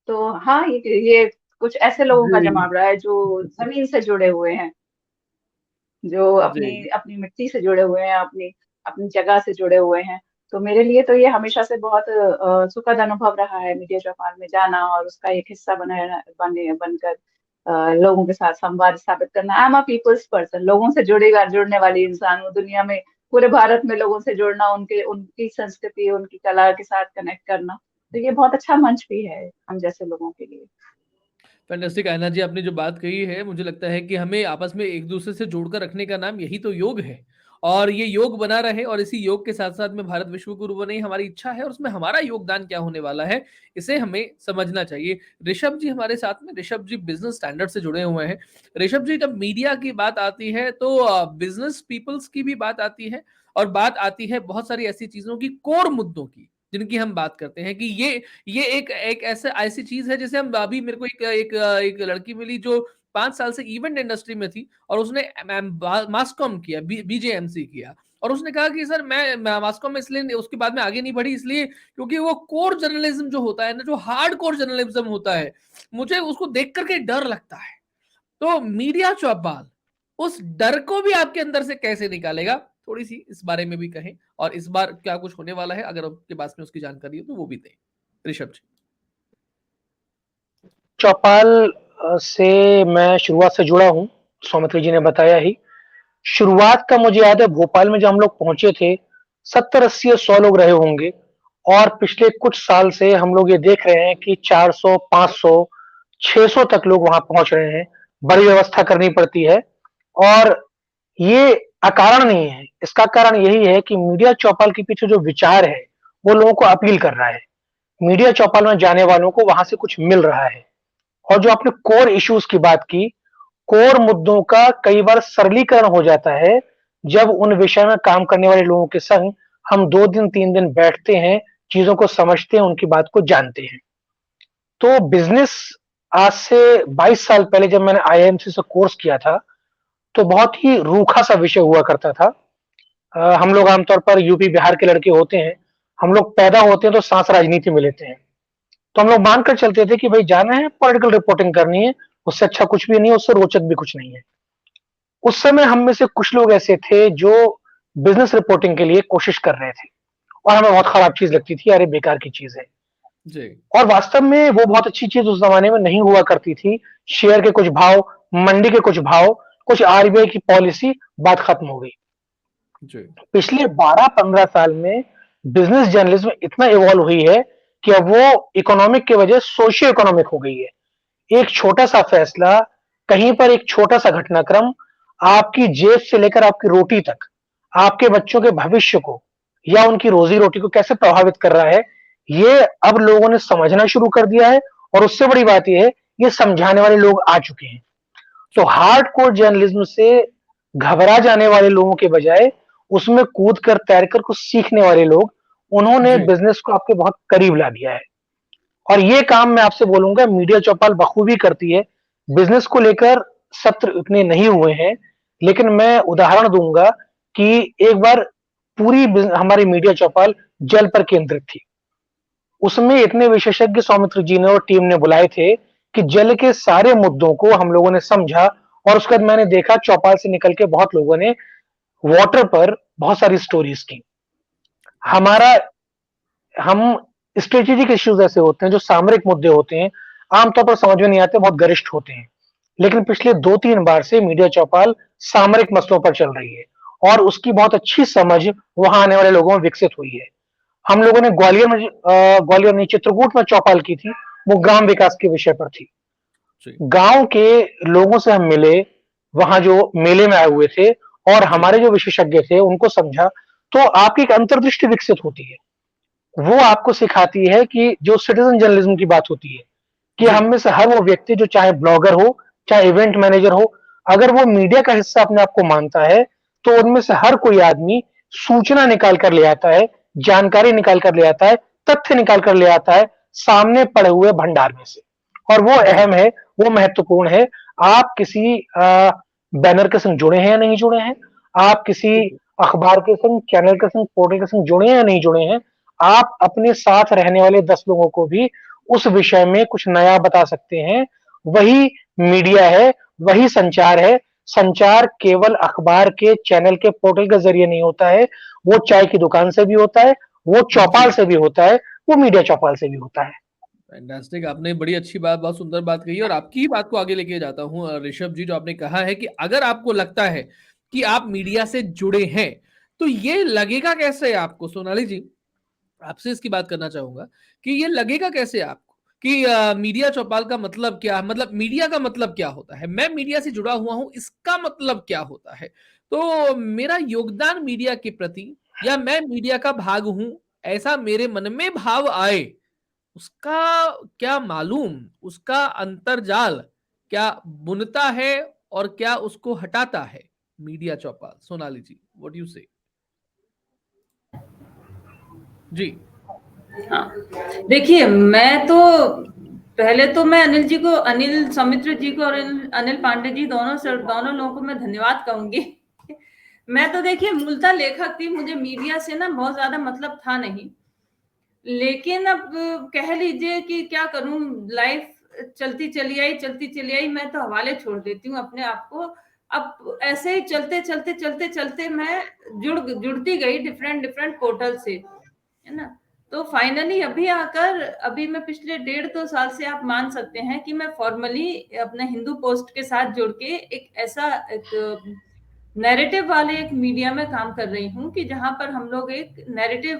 Speaker 6: तो हाँ, ये कुछ ऐसे लोगों का
Speaker 1: जी,
Speaker 6: जमावड़ा है जो जमीन से जुड़े हुए हैं, जो अपनी
Speaker 1: जी।
Speaker 6: अपनी मिट्टी से जुड़े हुए हैं, अपनी अपनी जगह से जुड़े हुए हैं। तो मेरे लिए तो ये हमेशा से बहुत सुखद अनुभव रहा है मीडिया चौपाल में जाना और उसका एक हिस्सा बनकर लोगों के साथ संवाद स्थापित करना। I am a people's person, लोगों से जुड़ने वाली इंसान हूँ। दुनिया में, पूरे भारत में लोगों से जुड़ना, उनके उनकी संस्कृति, उनकी कला के साथ कनेक्ट करना, तो ये बहुत अच्छा मंच भी है हम जैसे लोगों के लिए।
Speaker 1: फैंटास्टिक कायनात जी, आपने जो बात कही है, मुझे लगता है कि हमें आपस में एक-दूसरे से जोड़कर रखने का नाम यही तो योग है। और ये योग बना रहे और इसी योग के साथ-साथ में भारत विश्व गुरु बने, ये हमारी इच्छा है और उसमें हमारा योगदान क्या होने वाला है, इसे हमें समझना चाहिए। ऋषभ जी हमारे साथ में, ऋषभ जी बिज़नेस स्टैंडर्ड से जुड़े हुए हैं। ऋषभ जी, जब मीडिया की बात आती है तो बिज़नेस पीपल्स की भी बात आती है और बात आती है बहुत सारी ऐसी चीज़ों की, कोर मुद्दों की, जिनकी हम बात करते हैं कि ये एक एक ऐसा ऐसी चीज़ है, जैसे हम अभी मेरे को एक लड़की मिली जो 5 साल से इवेंट इंडस्ट्री में थी और उसने मास कॉम किया, बीजेएमसी किया और उसने कहा कि सर मैं मास कॉम में इसलिए उसके बाद में आगे नहीं बढ़ी, इसलिए क्योंकि वो कोर जर्नलिज्म जो होता है ना, जो हार्ड कोर जर्नलिज्म होता है, मुझे उसको देख करके डर लगता है। तो मीडिया चौपाल उस डर को भी आपके अंदर से कैसे निकालेगा? थोड़ी-सी इस बारे में भी कहें और इस बार क्या कुछ होने वाला है, अगर आपके पास में उसकी जानकारी हो तो वो भी दें। ऋषभ जी।
Speaker 3: चौपाल से मैं शुरुआत से जुड़ा हूँ, सौमित्री जी ने बताया ही। शुरुआत का मुझे याद है भोपाल में जब हम लोग पहुँचे थे, 70, 80 या 100 लोग रहे होंगे और पिछले कुछ साल से हम लोग ये देख रहे हैं कि 400, 500, 600 तक लोग वहाँ पहुँच रहे हैं। बड़ी व्यवस्था करनी पड़ती है और ये अकारण नहीं है। इसका कारण यही है कि मीडिया चौपाल के पीछे जो विचार है, वो लोगों को अपील कर रहा है। मीडिया चौपाल में जाने वालों को वहाँ से कुछ मिल रहा है। और जो आपने कोर इश्यूज की बात की, कोर मुद्दों का कई बार सरलीकरण हो जाता है जब उन विषय में काम करने वाले लोगों के संग हम 2 दिन 3 दिन बैठते हैं, चीजों को समझते हैं, उनकी बात को जानते हैं। तो बिजनेस, आज से 22 साल पहले जब मैंने आईआईएमसी से कोर्स किया था, तो बहुत ही रूखा सा विषय हुआ करता था। हम लोग आमतौर पर यूपी बिहार के लड़के होते हैं, हम लोग पैदा होते हैं तो सांस राजनीति में लेते हैं। तो हम लोग मानकर चलते थे कि भाई जाना है, पॉलिटिकल रिपोर्टिंग करनी है, उससे अच्छा कुछ भी नहीं है, उससे रोचक भी कुछ नहीं है। उस समय हम में से कुछ लोग ऐसे थे जो बिजनेस रिपोर्टिंग के लिए कोशिश कर रहे थे और हमें बहुत खराब चीज लगती थी, अरे बेकार की चीज है।
Speaker 1: जी।
Speaker 3: और वास्तव में वो बहुत अच्छी चीज उस जमाने में नहीं हुआ करती थी। शेयर के कुछ भाव, मंडी के कुछ भाव, कुछ आरबीआई की पॉलिसी, बात खत्म हो गई।
Speaker 1: जी।
Speaker 3: पिछले 12-15 साल में बिजनेस जर्नलिज्म इतना इवॉल्व हुई है कि अब वो इकोनॉमिक के वजह सोशियो इकोनॉमिक हो गई है। एक छोटा-सा फैसला, कहीं पर एक छोटा-सा घटनाक्रम आपकी जेब से लेकर आपकी रोटी तक, आपके बच्चों के भविष्य को या उनकी रोज़ी-रोटी को कैसे प्रभावित कर रहा है, ये अब लोगों ने समझना शुरू कर दिया है और उससे बड़ी बात ये है, ये समझाने वाले लोग आ चुके हैं। तो हार्डकोर जर्नलिज्म से घबरा जाने वाले लोगों के बजाय उसमें कूद कर तैरकर कुछ सीखने वाले लोग, उन्होंने
Speaker 1: जी।
Speaker 3: बिज़नेस को आपके बहुत करीब ला दिया है। और ये काम मैं आपसे बोलूँगा मीडिया चौपाल बखूबी करती है। बिज़नेस को लेकर सत्र इतने नहीं हुए हैं, लेकिन मैं उदाहरण दूँगा कि एक बार पूरी हमारी मीडिया चौपाल जल पर केंद्रित थी। उसमें इतने विशेषज्ञ सौमित्र जी ने और टीम ने बुलाए थे कि जल के सारे मुद्दों को हम लोगों ने समझा और उसके बाद मैंने देखा चौपाल से निकल के बहुत लोगों ने वाटर पर बहुत सारी स्टोरीज़ की। हमारा हम स्ट्रेटेजिक इश्यूज ऐसे होते हैं जो सामरिक मुद्दे होते हैं, आमतौर पर समझ में नहीं आते, बहुत गरिष्ठ होते हैं। लेकिन पिछले 2-3 बार से मीडिया चौपाल सामरिक मसलों पर चल रही है और उसकी बहुत अच्छी समझ वहां आने वाले लोगों में विकसित हुई है। हम लोगों ने ग्वालियर नहीं, चित्रकूट में चौपाल की थी, वो ग्राम विकास के विषय पर थी।
Speaker 1: जी।
Speaker 3: गांव के लोगों से हम मिले, वहां जो मेले में आए हुए थे और
Speaker 1: जी।
Speaker 3: हमारे जो विशेषज्ञ थे उनको समझा, तो आपकी एक अंतर्दृष्टि विकसित होती है। वो आपको सिखाती है कि जो सिटीजन जर्नलिज्म की बात होती है कि
Speaker 1: जी।
Speaker 3: हम में से हर वो व्यक्ति जो चाहे ब्लॉगर हो, चाहे इवेंट मैनेजर हो, अगर वो मीडिया का हिस्सा अपने आप को मानता है, तो उनमें से हर कोई आदमी सूचना निकाल कर ले आता है, जानकारी निकाल कर ले आता है, तथ्य निकाल कर ले आता है, सामने पड़े हुए भंडार में से। और वो
Speaker 1: जी।
Speaker 3: अहम है, वो महत्वपूर्ण है। आप किसी बैनर के संग जुड़े हैं या नहीं जुड़े हैं, आप किसी
Speaker 1: बिल्कुल।
Speaker 3: अखबार के संग, चैनल के संग, पोर्टल के संग जुड़े हैं या नहीं जुड़े हैं, आप अपने साथ रहने वाले 10 लोगों को भी उस विषय में कुछ नया बता सकते हैं। वही मीडिया है, वही संचार है। संचार केवल अखबार के, चैनल के, पोर्टल के ज़रिए नहीं होता है, वो चाय की दुकान से भी होता है, वो चौपाल
Speaker 1: जी।
Speaker 3: से भी होता है, वो मीडिया चौपाल से भी होता है।
Speaker 1: फैंटास्टिक, आपने बड़ी अच्छी बात, बहुत सुंदर बात कही और आपकी ही बात को आगे लेके जाता हूँ ऋषभ जी, जो आपने कहा है कि अगर आपको लगता है कि आप मीडिया से जुड़े हैं, तो ये लगेगा कैसे आपको? सोनाली जी, आपसे इसकी बात करना चाहूंगा कि ये लगेगा कैसे आपको कि मीडिया चौपाल का मतलब क्या, मतलब मीडिया का मतलब क्या होता है, मैं मीडिया से जुड़ा हुआ हूं, इसका मतलब क्या होता है, तो मेरा योगदान मीडिया के प्रति या मैं मीडिया का भाग हूं, ऐसा मेरे मन में भाव आए, उसका क्या मालूम, उसका अंतर्जाल क्या बुनता है और क्या उसको हटाता है media Chaupal? Sonali ji, what you say? जी।
Speaker 4: हाँ, देखिए मैं तो पहले तो मैं अनिल जी को, अनिल सौमित्र जी को और अनिल पांडे जी, दोनों लोगों को मैं धन्यवाद कहूंगी। मैं तो देखिए मूलतः लेखक थी, मुझे मीडिया से ना बहुत ज्यादा मतलब था नहीं, लेकिन अब कह लीजिए कि क्या करूं, लाइफ चलती चली आई, मैं तो हवाले छोड़ देती हूँ अपने आप को। अब ऐसे ही चलते मैं जुड़ती गई डिफरेंट डिफरेंट पोर्टल से, है ना। तो फाइनली अभी आकर, अभी मैं पिछले 1.5-2 साल से आप मान सकते हैं कि मैं फॉर्मली अपने हिंदू पोस्ट के साथ जुड़ के एक ऐसा एक नैरेटिव वाले एक मीडिया में काम कर रही हूँ कि जहां पर हम लोग एक नैरेटिव,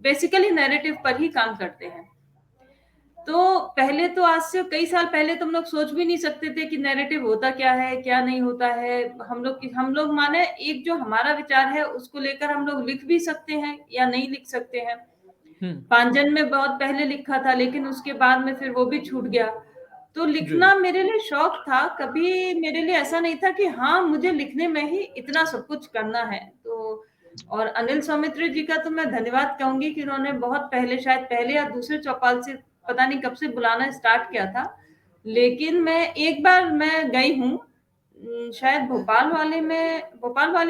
Speaker 4: बेसिकली नैरेटिव पर ही काम करते हैं। तो पहले तो, आज से कई साल पहले तो हम लोग सोच भी नहीं सकते थे कि नैरेटिव होता क्या है, क्या नहीं होता है। हम लोग माने एक जो हमारा विचार है उसको लेकर हम लोग लिख भी सकते हैं या नहीं लिख सकते हैं। पांजन में बहुत पहले लिखा था, लेकिन उसके बाद में फिर वो भी छूट गया। तो लिखना मेरे लिए शौक था, कभी मेरे लिए ऐसा नहीं था कि हाँ मुझे लिखने में ही इतना सब कुछ करना है। तो और अनिल सौमित्र जी का तो मैं धन्यवाद कहूंगी कि उन्होंने बहुत पहले, शायद पहले या दूसरे चौपाल से, पता नहीं कब से बुलाना स्टार्ट किया था, लेकिन मैं एक बार मैं गई हूँ, शायद भोपाल वाले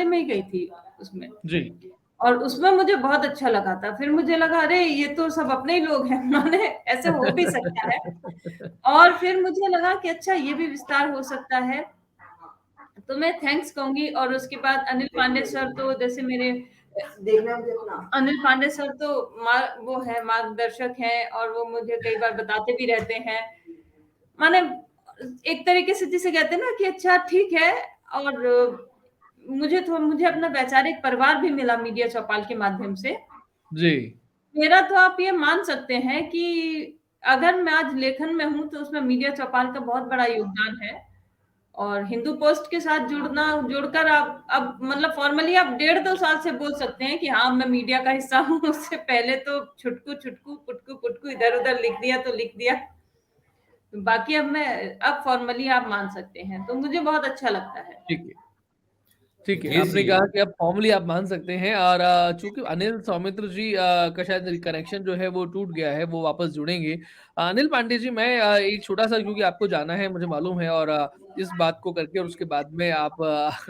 Speaker 4: में ही गई थी उसमें
Speaker 1: जी।
Speaker 4: और उसमें मुझे बहुत अच्छा लगा था। फिर मुझे लगा अरे ये तो सब अपने ही लोग हैं, माने ऐसे हो भी सकता है। और फिर मुझे लगा कि अच्छा ये भी विस्तार हो सकता है, तो मैं थैंक्स कहूंगी। और उसके बाद अनिल पांडे सर, तो जैसे मेरे अनिल पांडे सर तो वो है, मार्गदर्शक हैं और वो मुझे कई बार बताते भी रहते हैं, माने एक तरीके से जिसे कहते हैं ना कि अच्छा ठीक है। और मुझे अपना वैचारिक परिवार भी मिला मीडिया चौपाल के माध्यम से।
Speaker 1: जी।
Speaker 4: मेरा तो आप ये मान सकते हैं कि अगर मैं आज लेखन में हूँ तो उसमें मीडिया चौपाल का बहुत बड़ा योगदान है। और हिंदू पोस्ट के साथ जुड़कर आप अब मतलब फॉर्मली आप 1.5-2 साल से बोल सकते हैं कि हाँ मैं मीडिया का हिस्सा हूँ। उससे पहले तो छुटकू छुटकू पुटकू पुटकू इधर उधर लिख दिया तो लिख दिया, बाकी अब फॉर्मली आप मान सकते हैं, तो मुझे बहुत अच्छा लगता है।
Speaker 1: ठीक है, ठीक है।
Speaker 5: निधि
Speaker 1: आपने
Speaker 5: जी,
Speaker 1: कहा कि अब फॉर्मली आप मान सकते हैं, और चूंकि अनिल सौमित्र जी का शायद कनेक्शन जो है वो टूट गया है, वो वापस जुड़ेंगे। अनिल पांडे जी, मैं एक छोटा सा, क्योंकि आपको जाना है मुझे मालूम है, और इस बात को करके और उसके बाद में आप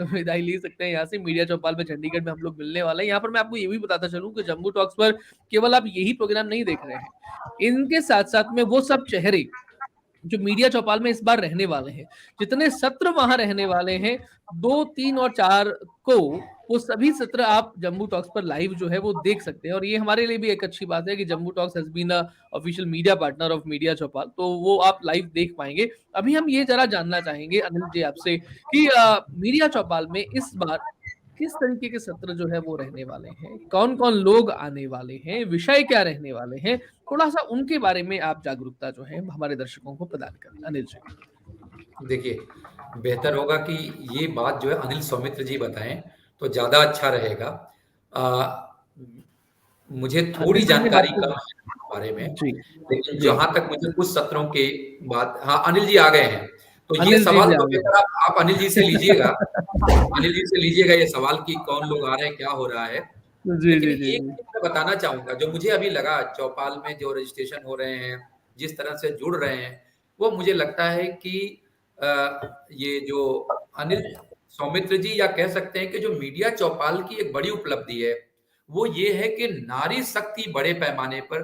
Speaker 1: विदाई ले सकते हैं यहाँ से। मीडिया चौपाल में चंडीगढ़ में हम लोग मिलने वाले हैं। यहाँ पर मैं आपको ये भी बताता चलूँ कि जम्मू टॉक्स पर केवल आप यही प्रोग्राम नहीं देख रहे हैं, इनके साथ साथ में वो सब चेहरे जो मीडिया चौपाल में इस बार रहने वाले हैं, जितने सत्र वहां रहने वाले हैं, 2, 3 और 4 को, वो सभी सत्र आप जम्मू टॉक्स पर लाइव जो है वो देख सकते हैं। और ये हमारे लिए भी एक अच्छी बात है कि Jammu Talks has been a official media partner of media Chaupal, तो वो आप लाइव देख पाएंगे। अभी हम ये जरा जानना चाहेंगे अनिल जी आपसे कि मीडिया चौपाल में इस बार किस तरीके के सत्र जो है वो रहने वाले हैं, कौन कौन लोग आने वाले हैं, विषय क्या रहने वाले हैं, थोड़ा सा उनके बारे में आप जागरूकता जो है हमारे दर्शकों को प्रदान करें अनिल जी।
Speaker 5: देखिए, बेहतर होगा कि ये बात जो है अनिल सौमित्र जी बताएं तो ज्यादा अच्छा रहेगा। आ, मुझे थोड़ी
Speaker 1: अनिल जी ने
Speaker 5: जानकारी
Speaker 1: बात
Speaker 5: कम
Speaker 1: की।
Speaker 5: है इस बारे में,
Speaker 1: जी
Speaker 5: लेकिन
Speaker 1: जी।
Speaker 5: जहां तक मुझे कुछ सत्रों के बात, हाँ अनिल जी आ गए हैं, तो ये
Speaker 1: अनिल जी
Speaker 5: सवाल
Speaker 1: भी
Speaker 5: तो
Speaker 1: आ
Speaker 5: बेहतर
Speaker 1: गए।
Speaker 5: आप अनिल जी से लीजिएगा। अनिल जी से लीजिएगा ये सवाल कि कौन लोग आ रहे हैं, क्या हो रहा है।
Speaker 1: जी
Speaker 5: लेकिन
Speaker 1: जी जी
Speaker 5: एक
Speaker 1: जी।
Speaker 5: चीज मैं बताना चाहूंगा, जो मुझे अभी लगा चौपाल में जो रजिस्ट्रेशन हो रहे हैं, जिस तरह से जुड़ रहे हैं, वो मुझे लगता है कि ये जो अनिल सौमित्र जी, या कह सकते हैं कि जो मीडिया चौपाल की एक बड़ी उपलब्धि है, वो ये है कि नारी शक्ति बड़े पैमाने पर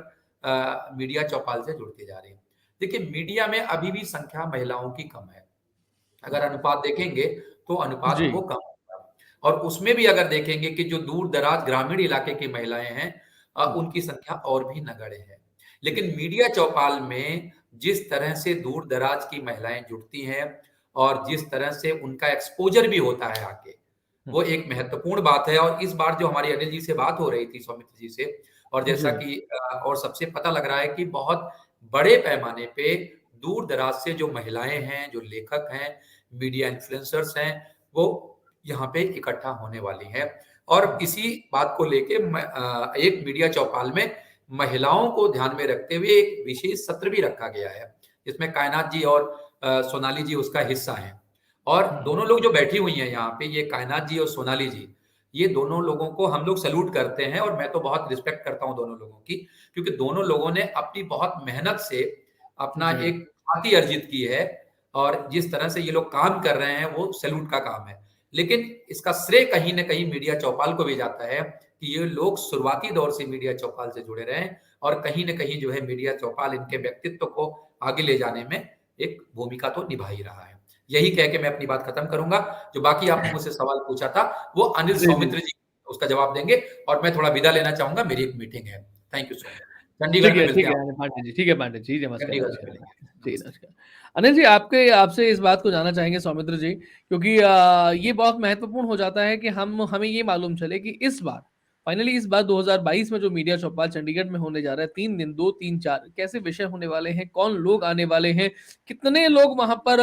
Speaker 5: मीडिया चौपाल से जुड़ती जा रही है। देखिए, मीडिया में अभी भी संख्या महिलाओं की कम है। अगर अनुपात देखेंगे तो अनुपात
Speaker 1: जी
Speaker 5: वो कम होगा। और उसमें भी अगर देखेंगे कि जो दूर दराज ग्रामीण इलाके की महिलाएं हैं, उनकी संख्या और भी नगण्य है। लेकिन मीडिया चौपाल में जिस तरह से दूर दराज की महिलाएं जुड़ती हैं और जिस तरह से उनका एक्सपोजर भी होता है आगे, वो एक महत्वपूर्ण बात है। और इस बार जो हमारी अनिल जी से बात हो रही थी, सौमित्र जी से, और जैसा
Speaker 1: जी
Speaker 5: कि और सबसे पता लग रहा है कि बहुत बड़े पैमाने पे दूर दराज से जो महिलाएं हैं, जो लेखक हैं, मीडिया इन्फ्लुएंसर्स हैं, वो यहाँ पे इकट्ठा होने वाली हैं। और इसी बात को लेके एक मीडिया चौपाल में महिलाओं को ध्यान में रखते हुए एक विशेष सत्र भी रखा गया है, जिसमें कायनात जी और सोनाली जी उसका हिस्सा हैं। और दोनों लोग जो बैठी हुई हैं यहाँ पे, ये कायनात जी और सोनाली जी, ये दोनों लोगों को हम लोग सैल्यूट करते हैं, और मैं तो बहुत रिस्पेक्ट करता हूँ दोनों लोगों की, क्योंकि दोनों लोगों ने अपनी बहुत मेहनत से अपना
Speaker 1: जी
Speaker 5: एक ख्याति अर्जित की है। और जिस तरह से ये लोग काम कर रहे हैं, वो सैल्यूट का काम है। लेकिन इसका श्रेय कहीं न कहीं मीडिया चौपाल को भी जाता है कि ये लोग शुरुआती दौर से मीडिया चौपाल से जुड़े रहे हैं, और कहीं न कहीं जो है मीडिया चौपाल इनके व्यक्तित्व को आगे ले जाने में एक भूमिका तो निभा ही रहा है। यही कह के मैं अपनी बात खत्म करूँगा। जो बाकी आपने मुझसे सवाल पूछा था, वो अनिल
Speaker 1: जी जी।
Speaker 5: सौमित्र जी उसका जवाब देंगे, और मैं थोड़ा विदा लेना चाहूँगा, मेरी एक मीटिंग है। Thank you so much. Chandigarh में मिलते
Speaker 1: ठीक
Speaker 5: हैं
Speaker 1: है
Speaker 5: आप।
Speaker 1: अनिल पांडे जी, ठीक है पांडे जी, नमस्कार
Speaker 5: चंडीगढ़ में
Speaker 1: नमस्कार।
Speaker 5: मिलेंगे।
Speaker 1: जी
Speaker 5: नमस्कार।
Speaker 1: नमस्कार। अनिल जी, आपके आपसे इस बात को जानना चाहेंगे सौमित्र जी, क्योंकि ये बहुत महत्वपूर्ण हो जाता है कि हमें ये मालूम चले कि इस बार फाइनली इस बार 2022 में जो मीडिया चौपाल चंडीगढ़ में होने जा रहा है, 3 दिन, 2, 3, 4 कैसे विषय होने वाले हैं, कौन लोग आने वाले हैं, कितने लोग वहां पर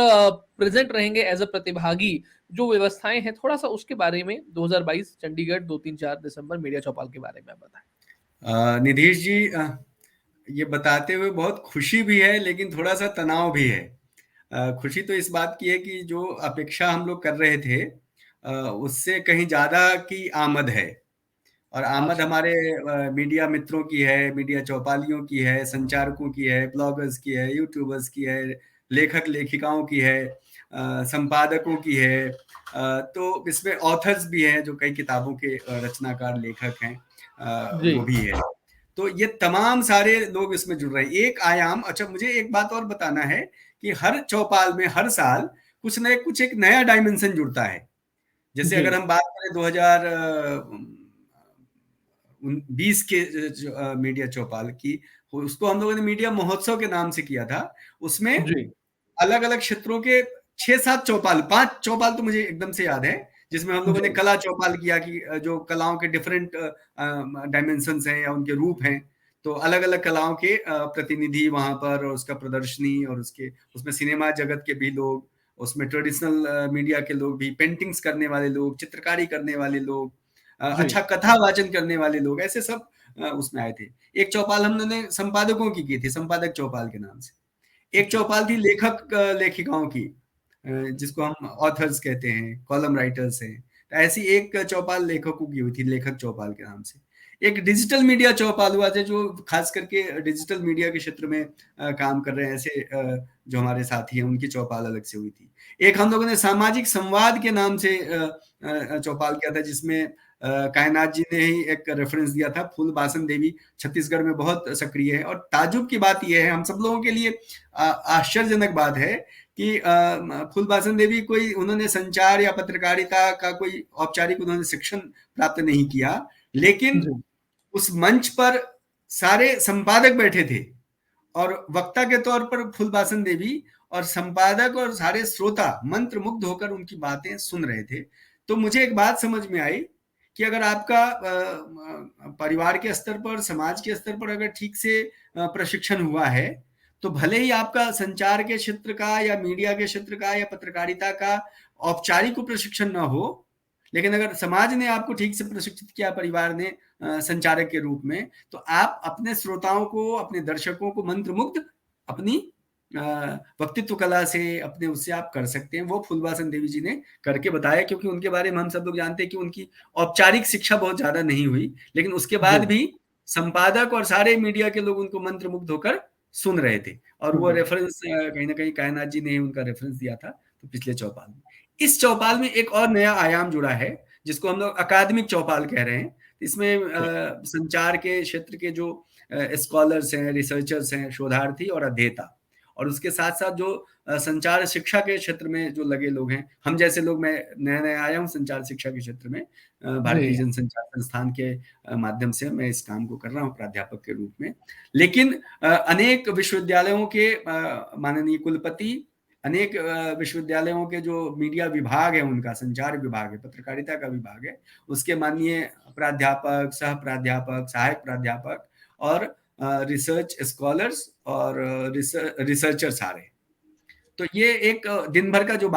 Speaker 1: प्रेजेंट रहेंगे एज अ प्रतिभागी, जो व्यवस्थाएं हैं, थोड़ा सा उसके बारे में 2022 चंडीगढ़ 2, 3, 4 दिसंबर मीडिया चौपाल के बारे में आप बताएं।
Speaker 2: निधीश जी, ये बताते हुए बहुत खुशी भी है, लेकिन थोड़ा सा तनाव भी है। खुशी तो इस बात की है कि जो अपेक्षा हम लोग कर रहे थे, उससे कहीं ज्यादा की आमद है। और आमद
Speaker 1: अच्छा।
Speaker 2: हमारे मीडिया मित्रों की है, मीडिया चौपालियों की है, संचारकों की है, ब्लॉगर्स की है, यूट्यूबर्स की है, लेखक लेखिकाओं की है, संपादकों की है। तो इसमें ऑथर्स भी हैं, जो कई किताबों के रचनाकार लेखक हैं,
Speaker 1: जी
Speaker 2: वो भी है। तो ये तमाम सारे लोग इसमें जुड़ रहे हैं। एक आयाम, अच्छा मुझे एक बात और बताना है कि हर चौपाल में हर साल कुछ न कुछ एक नया डायमेंशन जुड़ता है। जैसे
Speaker 1: जी
Speaker 2: अगर हम बात करें 2020 के मीडिया चौपाल की, उसको हम लोगों ने मीडिया महोत्सव के नाम से किया था। उसमें
Speaker 1: जी
Speaker 2: अलग अलग क्षेत्रों के 6-7 चौपाल, 5 चौपाल तो मुझे एकदम से याद है, जिसमें हम लोगों ने
Speaker 1: जी
Speaker 2: कला चौपाल किया कि जो कलाओं के डिफरेंट डायमेंशंस हैं या उनके रूप हैं, तो अलग-अलग कलाओं के प्रतिनिधि वहाँ पर, और उसका प्रदर्शनी, और उसमें सिनेमा जगत के भी लोग, उसमें ट्रेडिशनल मीडिया के लोग भी, पेंटिंग्स करने वाले लोग, चित्रकारी करने वाले लोग, अच्छा कथा वाचन करने वाले लोग, ऐसे सब उसमें आए थे। एक चौपाल हमने संपादकों की थी, संपादक चौपाल के नाम से। एक चौपाल थी लेखक लेखिकाओं की, जिसको हम ऑथर्स कहते हैं, कॉलम राइटर्स हैं। ऐसी एक चौपाल लेखकों की हुई थी, लेखक चौपाल के नाम से। एक डिजिटल मीडिया चौपाल हुआ था, जो खास करके डिजिटल मीडिया के क्षेत्र में काम कर रहे हैं, ऐसे जो हमारे साथी हैं, उनकी चौपाल अलग से हुई थी। एक हम लोगों ने सामाजिक संवाद के नाम से चौपाल किया था, जिसमें कायनात जी ने ही एक रेफरेंस दिया था। फूलबासन देवी छत्तीसगढ़ में बहुत सक्रिय है, और ताजुब की बात यह है, हम सब लोगों के लिए आश्चर्यजनक बात है कि फूलबासन देवी कोई, उन्होंने संचार या पत्रकारिता का कोई औपचारिक उन्होंने शिक्षण प्राप्त नहीं किया, लेकिन उस मंच पर सारे संपादक बैठे थे, और वक्ता के तौर पर फूलबासन देवी, और संपादक और सारे श्रोता मंत्रमुग्ध होकर उनकी बातें सुन रहे थे। तो मुझे एक बात समझ में आई कि अगर आपका परिवार के स्तर पर, समाज के स्तर पर अगर ठीक से प्रशिक्षण हुआ है, तो भले ही आपका संचार के क्षेत्र का या मीडिया के क्षेत्र का या पत्रकारिता का औपचारिक प्रशिक्षण न हो, लेकिन अगर समाज ने आपको ठीक से प्रशिक्षित किया, परिवार ने संचारक के रूप में, तो आप अपने श्रोताओं को, अपने दर्शकों को मंत्रमुग्ध अपनी वक्तित्व कला से, अपने उससे आप कर सकते हैं। वो फूलबासन देवी जी ने करके बताया, क्योंकि उनके बारे में हम सब लोग जानते हैं कि उनकी औपचारिक शिक्षा बहुत ज्यादा नहीं हुई, लेकिन उसके बाद भी संपादक और सारे मीडिया के लोग उनको मंत्रमुग्ध होकर सुन रहे थे। और वो रेफरेंस कहीं ना कहीं कायनात जी ने उनका रेफरेंस दिया था, तो पिछले चौपाल में। इस चौपाल में एक और नया आयाम जुड़ा है, जिसको हम लोग अकादमिक चौपाल कह रहे हैं। इसमें संचार के क्षेत्र के जो स्कॉलर्स हैं, रिसर्चर्स हैं, शोधार्थी और अध्येता, और उसके साथ साथ जो संचार शिक्षा के क्षेत्र में जो लगे लोग हैं, हम जैसे लोग, मैं नया आया हूँ संचार शिक्षा के क्षेत्र में, भारतीय जनसंचार संस्थान के माध्यम से मैं इस काम को कर रहा हूँ प्राध्यापक के रूप में। लेकिन अनेक विश्वविद्यालयों के माननीय कुलपति, अनेक विश्वविद्यालयों के जो मीडिया विभाग है, उनका संचार विभाग है, पत्रकारिता का विभाग है, उसके माननीय प्राध्यापक, सह प्राध्यापक, सहायक प्राध्यापक और रिसर्च स्कॉलर्स और रिसर्चर्स आ रहे हैं। तो ये एक दिन भर का जो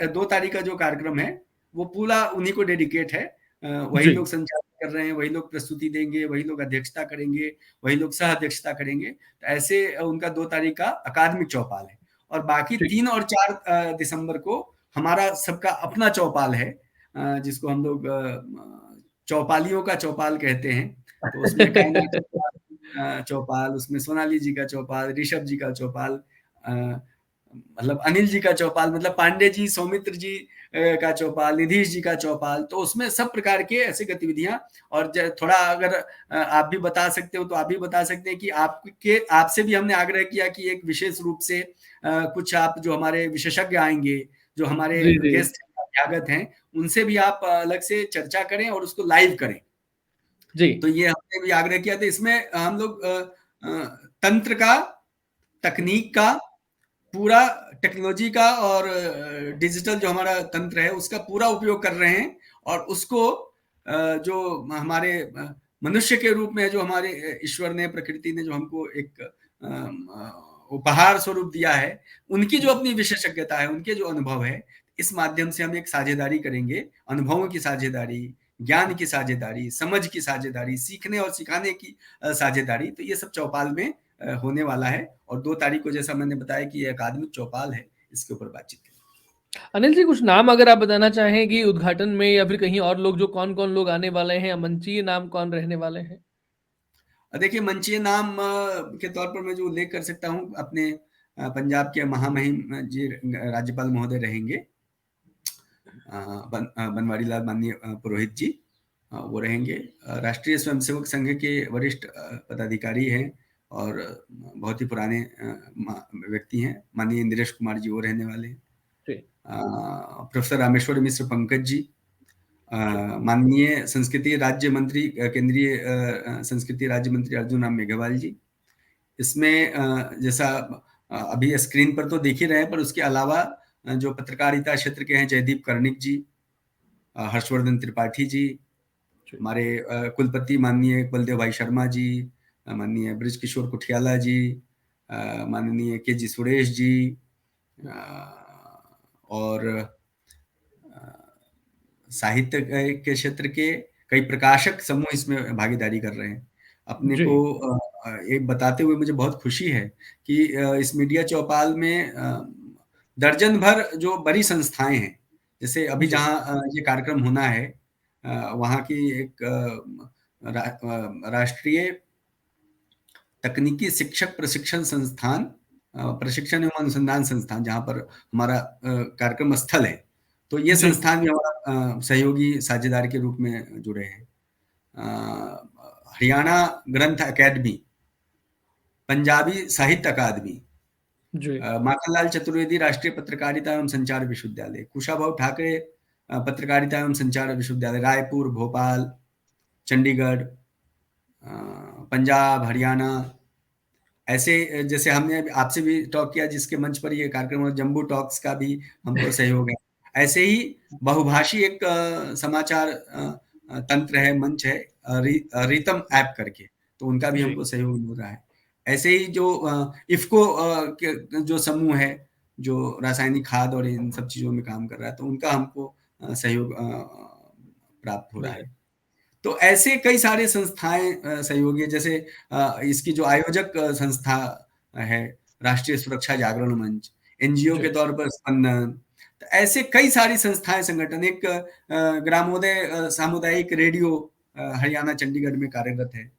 Speaker 2: 2 तारीख का जो कार्यक्रम है, वो पूरा उन्हीं को डेडिकेट है। वही लोग संचार कर रहे हैं, वही लोग प्रस्तुति देंगे, वही लोग अध्यक्षता करेंगे, वही लोग सह अध्यक्षता करेंगे। तो ऐसे उनका 2 तारीख का अकादमिक चौपाल है। और बाकी 3 और 4 दिसंबर को हमारा सबका अपना चौपाल है, जिसको हम लोग चौपालियों का चौपाल कहते हैं। तो उसमें चौपाल, उसमें सोनाली जी का चौपाल, ऋषभ जी का चौपाल, मतलब अनिल जी का चौपाल, मतलब पांडे जी, सौमित्र जी का चौपाल, निधीश जी का चौपाल। तो उसमें सब प्रकार के ऐसी गतिविधियां, और थोड़ा अगर आप भी बता सकते हो तो आप भी बता सकते हैं कि आपसे भी हमने आग्रह किया कि एक विशेष रूप से कुछ आप जो हमारे विशेषज्ञ आएंगे, जो हमारे गेस्ट अभ्यागत हैं, उनसे भी आप अलग से चर्चा करें और उसको लाइव करें जी। तो ये हमने भी आग्रह किया था। इसमें हम लोग तंत्र का, तकनीक का, पूरा टेक्नोलॉजी का और डिजिटल जो हमारा तंत्र है उसका पूरा उपयोग कर रहे हैं, और उसको जो हमारे मनुष्य के रूप में, जो हमारे ईश्वर ने, प्रकृति ने जो हमको एक उपहार स्वरूप दिया है, उनकी जो अपनी विशेषज्ञता है, उनके जो अनुभव है, इस माध्यम से हम एक साझेदारी करेंगे, अनुभवों की साझेदारी, ज्ञान की साझेदारी, समझ की साझेदारी, सीखने और सिखाने की साझेदारी। तो ये सब चौपाल में होने वाला है। और 2 तारीख को, जैसा मैंने बताया कि ये अकादमिक चौपाल है, इसके ऊपर बातचीत करेंगे।
Speaker 1: अनिल जी, कुछ नाम अगर आप बताना चाहें कि उद्घाटन में या फिर कहीं और लोग, जो कौन-कौन लोग आने वाले हैं, मंचीय नाम कौन रहने वाले हैं?
Speaker 2: देखिए, मंचीय नाम के तौर पर मैं जो उल्लेख कर सकता हूँ, अपने पंजाब के महामहिम जी राज्यपाल महोदय रहेंगे, बनवारी लाल माननीय पुरोहित जी, वो रहेंगे। राष्ट्रीय स्वयंसेवक संघ के वरिष्ठ पदाधिकारी हैं और बहुत ही पुराने व्यक्ति हैं, माननीय इंद्रेश कुमार जी, वो रहने वाले हैं। प्रोफेसर रामेश्वर मिश्र पंकज जी, माननीय संस्कृति राज्य मंत्री, केंद्रीय संस्कृति राज्य मंत्री अर्जुन राम मेघवाल जी। इसमें जैसा अभी स्क्रीन पर तो देख ही रहे हैं, पर उसके अलावा जो पत्रकारिता क्षेत्र के हैं, जयदीप कर्णिक जी, हर्षवर्धन त्रिपाठी जी, हमारे कुलपति माननीय बलदेव भाई शर्मा जी, माननीय बृजकिशोर कुठियाला जी, माननीय के.जी. सुरेश जी, और साहित्य के क्षेत्र के कई प्रकाशक समूह इसमें भागीदारी कर रहे हैं। अपने
Speaker 1: जी।
Speaker 2: को ये बताते हुए मुझे बहुत खुशी है कि इस मीडिया चौपाल में दर्जन भर जो बड़ी संस्थाएं हैं, जैसे अभी
Speaker 1: जी।
Speaker 2: जहाँ ये कार्यक्रम होना है, वहाँ की एक राष्ट्रीय तकनीकी शिक्षक प्रशिक्षण संस्थान, प्रशिक्षण एवं अनुसंधान संस्थान, जहाँ पर हमारा कार्यक्रम स्थल है, तो ये
Speaker 1: जी।
Speaker 2: संस्थान भी हमारा सहयोगी साझेदार के रूप में जुड़े हैं। हरियाणा ग्रंथ अकेडमी, पंजाबी साहित्य अकादमी,
Speaker 1: जी।
Speaker 2: माखनलाल चतुर्वेदी राष्ट्रीय पत्रकारिता एवं संचार विश्वविद्यालय, कुशाभाऊ ठाकरे पत्रकारिता एवं संचार विश्वविद्यालय, रायपुर, भोपाल, चंडीगढ़, पंजाब, हरियाणा, ऐसे जैसे हमने आपसे भी टॉक किया जिसके मंच पर ये कार्यक्रम, जम्बू टॉक्स का भी हमको सहयोग है। ऐसे ही बहुभाषी एक समाचार तंत्र है, मंच है, रीतम ऐप करके, तो उनका भी
Speaker 1: जी।
Speaker 2: हमको सहयोग मिल रहा है। ऐसे ही जो इफ्को के जो समूह है, जो रासायनिक खाद और इन सब चीजों में काम कर रहा है, तो उनका हमको सहयोग प्राप्त हो रहा है। तो ऐसे कई सारे संस्थाएं सहयोगी, जैसे इसकी जो आयोजक संस्था है, राष्ट्रीय सुरक्षा जागरण मंच, एनजीओ के
Speaker 1: जी।
Speaker 2: तौर पर स्पंदन, तो ऐसे कई सारी संस्थाएं, संगठन, एक ग्रामोदय सामुदायिक रेडियो हरियाणा चंडीगढ़ में कार्यरत है।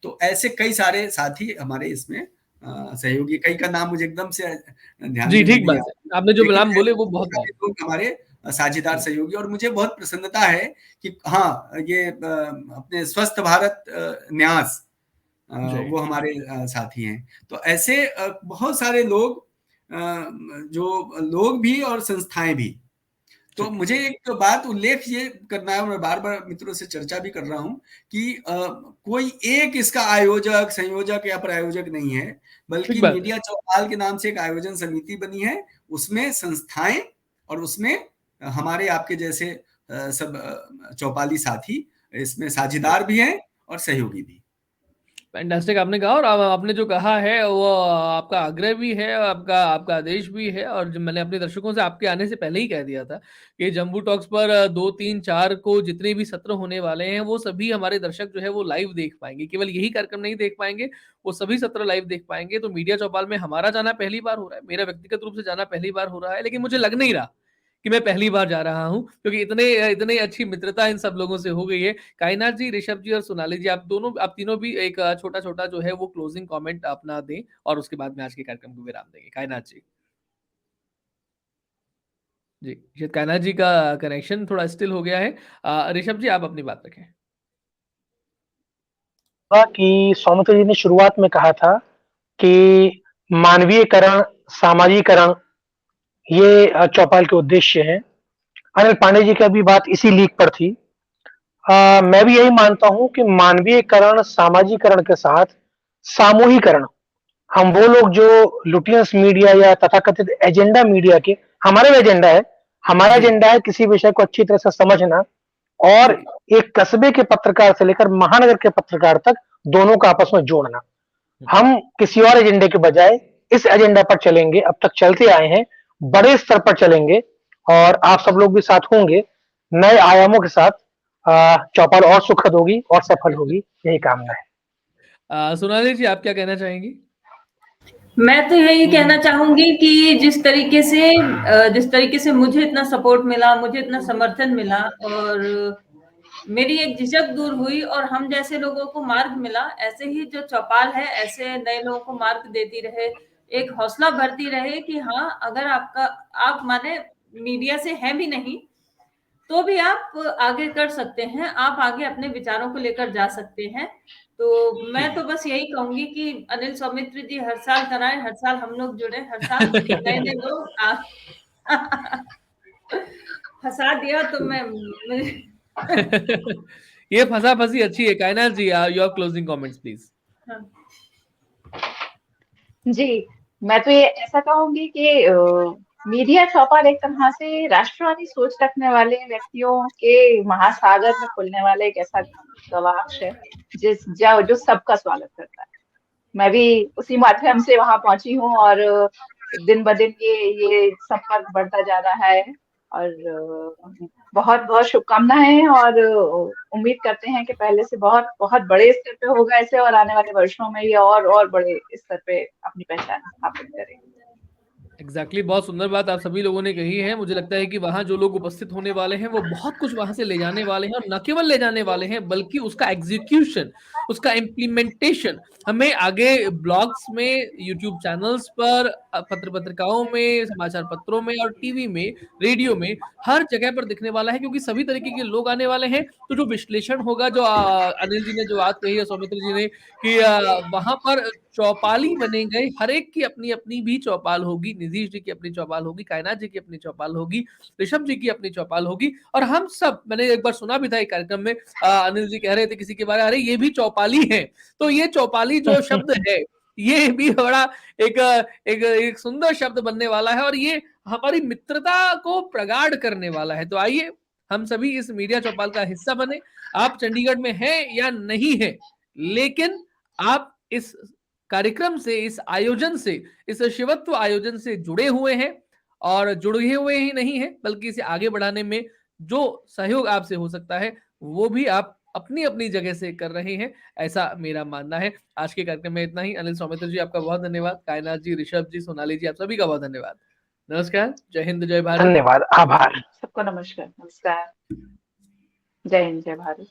Speaker 2: तो ऐसे कई सारे साथी हमारे इसमें सहयोगी, कई का नाम मुझे एकदम से ध्यान
Speaker 1: जी,
Speaker 2: में भी
Speaker 1: ठीक
Speaker 2: नहीं
Speaker 1: बात
Speaker 2: आ
Speaker 1: है।
Speaker 2: रहा,
Speaker 1: आपने जो
Speaker 2: लेकिन
Speaker 1: नाम बोले वो
Speaker 2: ऐसे
Speaker 1: बहुत
Speaker 2: सारे
Speaker 1: हैं।
Speaker 2: लोग हमारे साझेदार
Speaker 1: जी।
Speaker 2: सहयोगी, और मुझे बहुत प्रसन्नता है कि हाँ, ये अपने स्वस्थ भारत न्यास,
Speaker 1: जी।
Speaker 2: वो हमारे साथी हैं। तो ऐसे बहुत सारे लोग, जो लोग भी और संस्थाएं भी। तो
Speaker 1: जी।
Speaker 2: मुझे एक बात उल्लेख ये करना है, मैं बार-बार मित्रों से चर्चा भी कर रहा हूँ कि कोई एक इसका आयोजक, संयोजक या प्रायोजक नहीं है,
Speaker 1: ठीक
Speaker 2: बल्कि
Speaker 1: बात है।
Speaker 2: मीडिया चौपाल के नाम से एक आयोजन समिति बनी है, उसमें संस्थाएं और उसमें हमारे आपके जैसे सब चौपाली साथी इसमें साझेदार भी हैं और सहयोगी भी।
Speaker 1: फैंटास्टिक आपने कहा, और आपने जो कहा है वो आपका आग्रह भी है, आपका आपका आदेश भी है, और जो मैंने अपने दर्शकों से आपके आने से पहले ही कह दिया था कि जम्बू टॉक्स पर 2, 3, 4 को जितने भी सत्र होने वाले हैं, वो सभी हमारे दर्शक जो है वो लाइव देख पाएँगे। केवल यही कार्यक्रम नहीं देख पाएँगे, वो सभी सत्र लाइव देख पाएँगे। तो मीडिया चौपाल में हमारा जाना पहली बार हो रहा है, मेरा व्यक्तिगत रूप से जाना पहली बार हो रहा है, लेकिन मुझे लग नहीं रहा कि मैं पहली बार जा रहा हूँ, क्योंकि इतने अच्छी मित्रता इन सब लोगों से हो गई है। कायनाथ जी, ऋषभ जी और सोनाली जी, आप तीनों भी एक छोटा-छोटा जो है वो क्लोजिंग कमेंट अपना दें, और उसके बाद में आज के कार्यक्रम को विराम देंगे। कायनाथ जी। जी, शायद कायनाथ जी का कनेक्शन थोड़ा स्टिल हो गया है। ऋषभ जी, आप अपनी बात रखें।
Speaker 3: कि सौमित्र जी ने शुरुआत में कहा था कि मानवीयकरण, सामाजिकरण, ये चौपाल के उद्देश्य हैं। अनिल पांडे जी की भी बात इसी लीक पर थी। मैं भी यही मानता हूं कि मानवीयकरण, सामाजिकरण के साथ सामूहिकरण, हम वो लोग जो लुटियंस मीडिया या तथाकथित एजेंडा मीडिया के, हमारा भी एजेंडा है, हमारा
Speaker 1: जी।
Speaker 3: एजेंडा है किसी विषय को अच्छी तरह से समझना, और
Speaker 1: जी।
Speaker 3: एक कस्बे के पत्रकार से लेकर महानगर के पत्रकार तक दोनों को आपस में जोड़ना। हम किसी और एजेंडे के बजाय इस एजेंडा पर चलेंगे, अब तक चलते आए हैं, बड़े स्तर पर चलेंगे, और आप सब लोग भी साथ होंगे, नए आयामों के साथ चौपाल और सुखद होगी और सफल होगी, यही कामना है।
Speaker 1: सोनाली जी, आप क्या कहना चाहेंगी?
Speaker 4: मैं तो यही कहना चाहूंगी कि जिस तरीके से मुझे इतना सपोर्ट मिला, मुझे इतना समर्थन मिला, और मेरी एक झिझक दूर हुई और हम जैसे लोगों को मार्ग मिला, ऐसे ही जो चौपाल है ऐसे नए लोगों को मार्ग देती रहे, एक हौसला भरती रहे कि हाँ, अगर आप माने मीडिया से हैं भी नहीं, तो भी आप आगे कर सकते हैं, आप आगे अपने विचारों को लेकर जा सकते हैं। तो मैं तो बस यही कहूंगी कि अनिल सौमित्र जी हर साल कराएं, हर साल हम लोग जुड़े, हर साल नए लोग फंसा दिया तो
Speaker 1: ये फंसा-फंसी अच्छी है। कायनाथ जी, योर क्लोजिंग कमेंट्स प्लीज।
Speaker 4: हाँ।
Speaker 6: जी, मैं तो ये ऐसा कहूंगी कि मीडिया चौपाल एक तरह से राष्ट्रवादी सोच रखने वाले व्यक्तियों के महासागर में खुलने वाले एक ऐसा गवाक्ष है जो सबका स्वागत करता है। मैं भी उसी माध्यम से वहां पहुंची हूँ और दिन ब दिन ये संपर्क बढ़ता जा रहा है और बहुत बहुत शुभकामनाएं और उम्मीद करते हैं कि पहले से बहुत बहुत बड़े स्तर पे होगा ऐसे और आने वाले वर्षों में ये और बड़े स्तर पे अपनी पहचान स्थापित करेंगे।
Speaker 1: एग्जैक्टली बहुत सुंदर बात आप सभी लोगों ने कही है। मुझे लगता है कि वहां जो लोग उपस्थित होने वाले हैं वो बहुत कुछ वहां से ले जाने वाले हैं, और न केवल ले जाने वाले हैं बल्कि उसका एग्जीक्यूशन, उसका इम्प्लीमेंटेशन हमें आगे ब्लॉग्स में, यूट्यूब चैनल्स पर, पत्रिकाओं में, समाचार पत्रों में और टीवी में, रेडियो में, हर जगह पर दिखने वाला है, क्योंकि सभी तरीके के लोग आने वाले हैं। तो जो विश्लेषण होगा, जो अनिल जी ने जो बात कही है, सौमित्र जी ने, कि वहां पर चौपाली बने गए, हर एक की अपनी अपनी भी चौपाल होगी। नीतीश जी की अपनी चौपाल होगी, कायनात जी की अपनी चौपाल होगी, ऋषभ जी की अपनी चौपाल होगी, और हम सब, मैंने एक बार सुना भी था एक कार्यक्रम में, अनिल जी कह रहे थे किसी के बारे में, अरे ये भी चौपाली है। तो ये चौपाली जो शब्द है, ये भी बड़ा एक सुंदर शब्द बनने वाला है, और ये हमारी मित्रता को प्रगाढ़ करने वाला है। तो आइए हम सभी इस मीडिया चौपाल का हिस्सा बने। आप चंडीगढ़ में हैं या नहीं है, लेकिन आप इस कार्यक्रम से, इस आयोजन से, इस शिवत्व आयोजन से जुड़े हुए हैं, और जुड़े हुए ही नहीं है बल्कि इसे आगे बढ़ाने में जो सहयोग आपसे हो सकता है वो भी आप अपनी अपनी जगह से कर रहे हैं, ऐसा मेरा मानना है। आज के कार्यक्रम में इतना ही। अनिल सौमित्र जी आपका बहुत धन्यवाद, कायनात जी, ऋषभ जी, सोनाली जी, आप सभी का बहुत धन्यवाद। नमस्कार, जय हिंद, जय भारत।
Speaker 3: धन्यवाद, आभार।
Speaker 6: सबको नमस्कार। जय हिंद, जय भारत।